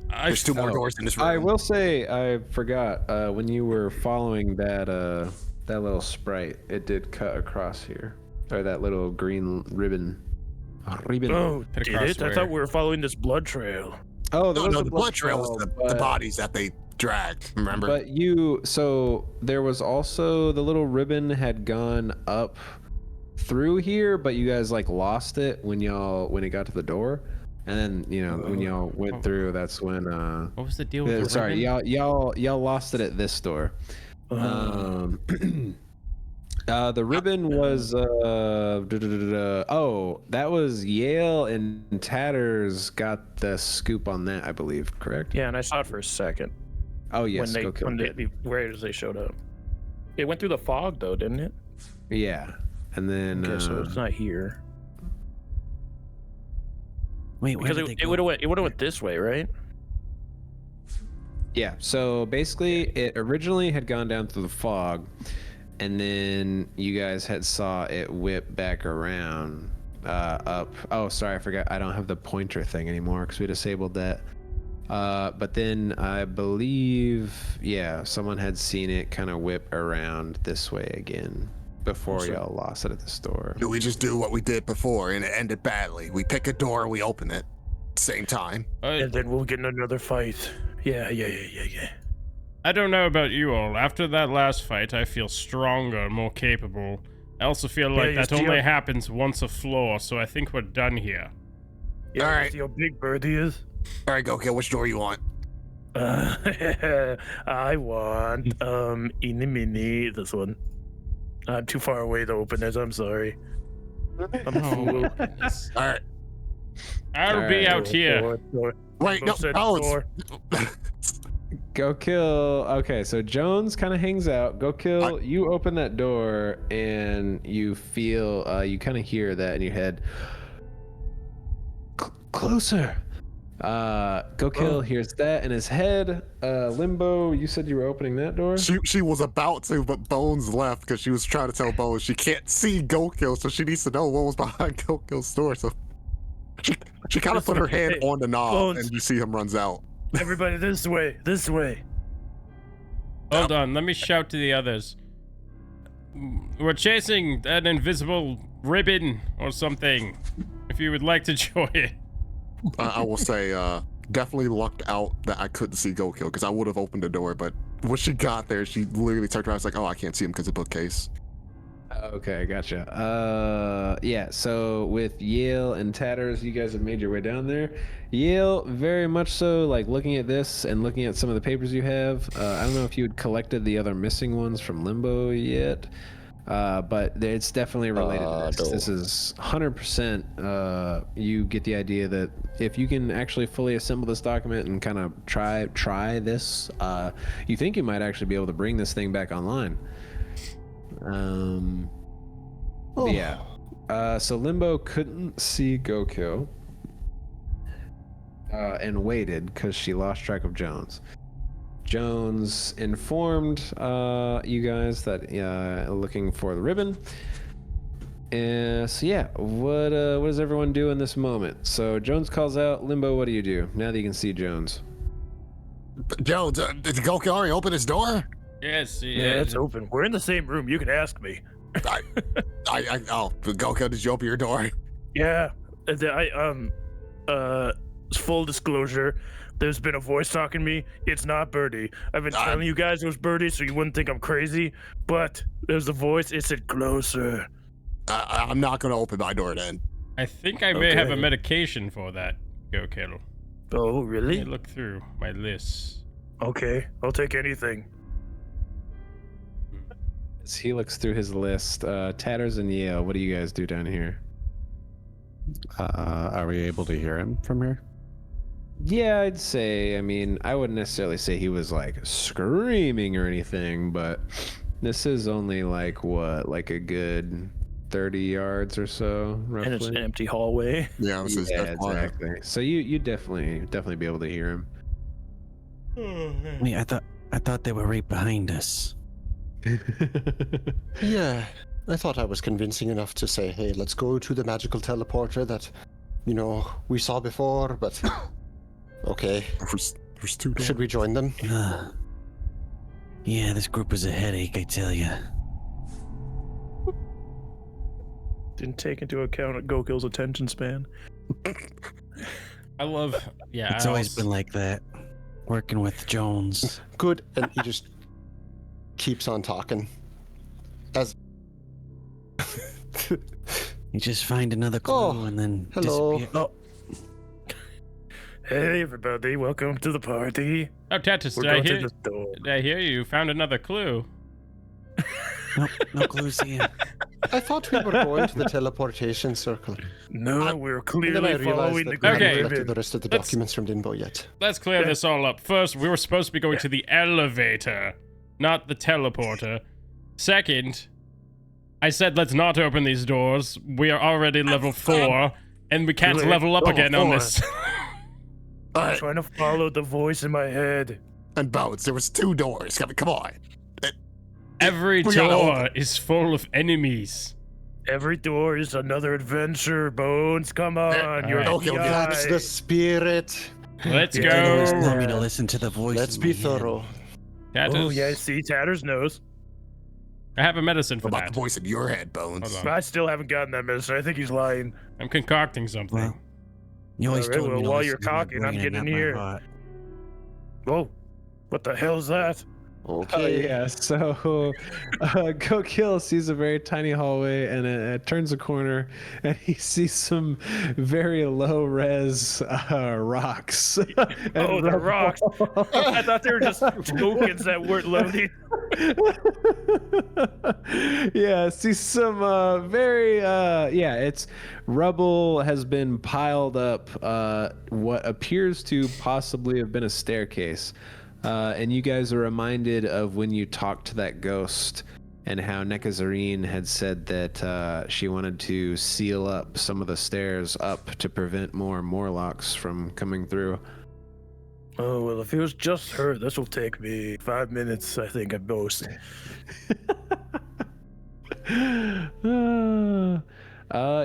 There's two more doors in this room. I will say, I forgot, when you were following that little sprite, it did cut across here. Or that little green ribbon. Oh, Put did across it? I where? thought we were following this blood trail. Oh, there was No, a the blood trail was the but- bodies that they dragged, remember? But so there was also the little ribbon had gone up through here, but you guys like lost it when it got to the door. And then, when y'all went through, that's when What was the deal with the sorry, ribbon? y'all lost it at this door. The ribbon was that was Yale and Tatters got the scoop on that, I believe, correct? Yeah, and I saw it for a second. Oh yes, when the raiders they showed up. It went through the fog though, didn't it? Yeah, and then Okay, so it's not here. Wait, where Because did they it go? would have went this way, right? yeah. So basically, it originally had gone down through the fog, and then you guys had saw it whip back around up. Oh, sorry, I forgot. I don't have the pointer thing anymore because we disabled that. But then I believe, someone had seen it kind of whip around this way again before y'all lost it at the store. We just do what we did before, and it ended badly. We pick a door, we open it, same time. And then we'll get in another fight. Yeah. I don't know about you all. After that last fight, I feel stronger, more capable. I also feel like you that see only how- happens once a floor, so I think we're done here. Yeah, All you right. see how big Birdie is? All right, go kill. Which door you want? I want eeny mini this one. I'm too far away to open this. I'm sorry. I'm a fool. Goodness. All right. I'll be out here. Wait, no. Oh, door. Go kill. Okay, so Jones kind of hangs out. Go kill. You open that door and you feel, you kind of hear that in your head. Closer. Go kill. Here's that in his head. Limbo, you said you were opening that door? she was about to, but Bones left because she was trying to tell Bones she can't see Go Kill, so she needs to know what was behind Go Kill's door. So she kind of put her hand on the knob, Bones. and you see him runs out. Everybody this way. This way. Hold on, let me shout to the others. We're chasing an invisible ribbon or something. If you would like to join. I will say, definitely lucked out that I couldn't see Go Kill because I would have opened the door, but when she got there, she literally turned around and was like, oh, I can't see him because of the bookcase. Okay, gotcha. Yeah, so with Yale and Tatters, you guys have made your way down there. Yale, very much so, like looking at this and looking at some of the papers you have. I don't know if you had collected the other missing ones from Limbo yet, but it's definitely related to this. No. This is 100%. You get the idea that if you can actually fully assemble this document and kind of try this, you think you might actually be able to bring this thing back online. Yeah. So Limbo couldn't see Goku and waited because she lost track of Jones. Jones informed you guys that looking for the ribbon. So yeah, what does everyone do in this moment? So Jones calls out. Limbo, what do you do now that you can see Jones? Jones, did Go Kill already open his door? Yes, Yeah, it's open. We're in the same room. You can ask me. Go Kill, did you open your door? Yeah. Full disclosure, there's been a voice talking to me. It's not Birdie. I've been telling you guys it was Birdie so you wouldn't think I'm crazy, but there's a voice. It said closer. I'm not going to open my door then. I think I may have a Okay. medication for that, Go Kill. Oh, Let me really? look through my list. Okay, I'll take anything. As he looks through his list, Tatters and Yale, what do you guys do down here? Are we able to hear him from here? Yeah, I'd say. I mean, I wouldn't necessarily say he was like screaming or anything, but this is only like a good 30 yards or so, roughly. And it's an empty hallway. Yeah, this is Yeah, that's quiet. exactly. So you definitely be able to hear him. Wait, I thought they were right behind us. Yeah, I thought I was convincing enough to say, hey, let's go to the magical teleporter that, we saw before, but okay. There's two doors. Should we join them? Yeah, this group was a headache, I tell ya. Didn't take into account Gokil's attention span. I love. Yeah, It's always been like that. working with Jones. Good. And he just keeps on talking. As You just find another clue Oh, and then hello. disappear. Oh, Hey, everybody, welcome to the party. Oh, Tatus, We're did I going to hear? the store. Did I hear you found another clue? no clues here. I thought we were going to the teleportation circle. No, we're And then I clearly realized following that the we Okay. hadn't green collected the ribbon. rest of the Let's- documents from Dinbo yet. Let's clear this all up. First, we were supposed to be going to the elevator, not the teleporter. Second, I said let's not open these doors. We are already level 4, and we can't Really? level up Level again on 4. this. All I'm right, trying to follow the voice in my head. and Bones, there was 2 doors. Come on. Every We gotta door is full of enemies. Every door is another adventure, Bones. Come on, you're Alright. the That's the spirit. Let's Yeah, You always go. tell me to listen to the voice. Let's in be my head. thorough. Tatus. Oh, yeah, see, Tatters knows. I have a medicine for What about that. the voice in your head, Bones? Hold But on. I still haven't gotten that medicine. I think he's lying. I'm concocting something. Well, you always Alright, told me well, to while listen you're to my talking, I'm brain getting and in not my here. heart. Whoa, what the hell's that? Oh Okay. yeah, so Go Kill sees a very tiny hallway and it turns a corner and he sees some very low res rocks. Oh, the rocks. I thought they were just tokens that weren't loading. Yeah, see some very it's rubble has been piled up what appears to possibly have been a staircase. And you guys are reminded of when you talked to that ghost and how Nekazarine had said that she wanted to seal up some of the stairs up to prevent more Morlocks from coming through. Oh, well, if it was just her, this will take me 5 minutes, I think, at most.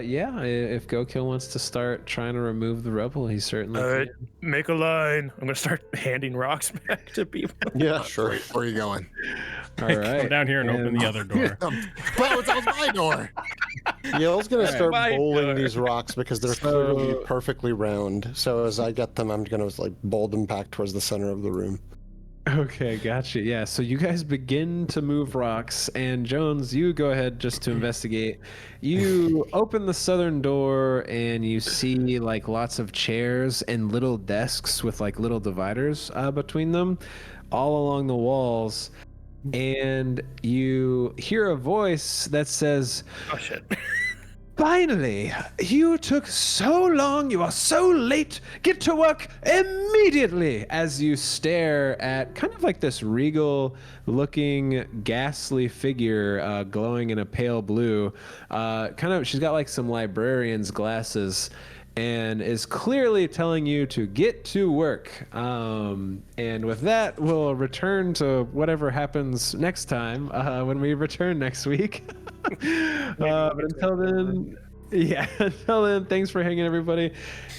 Yeah, if Go-Kill wants to start trying to remove the rubble, he certainly All right, can. make a line. I'm going to start handing rocks back to people. Yeah, sure. Where are you going? All Come right. down here and open the other door. Bones, that was my door. Yale's gonna start My bowling door. these rocks because they're clearly perfectly round. So as I get them, I'm gonna like bowl them back towards the center of the room. Okay, gotcha. Yeah, so you guys begin to move rocks, and Jones, you go ahead just to investigate. You open the southern door, and you see like lots of chairs and little desks with like little dividers between them, all along the walls. And you hear a voice that says, Oh, shit. "Finally, you took so long. You are so late. Get to work immediately." As you stare at kind of like this regal-looking, ghastly figure glowing in a pale blue. She's got like some librarian's glasses, and is clearly telling you to get to work. And with that, we'll return to whatever happens next time when we return next week. But until then, until then, thanks for hanging, everybody.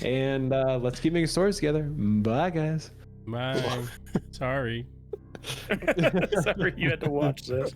And let's keep making stories together. Bye, guys. Bye. Sorry. Sorry you had to watch this.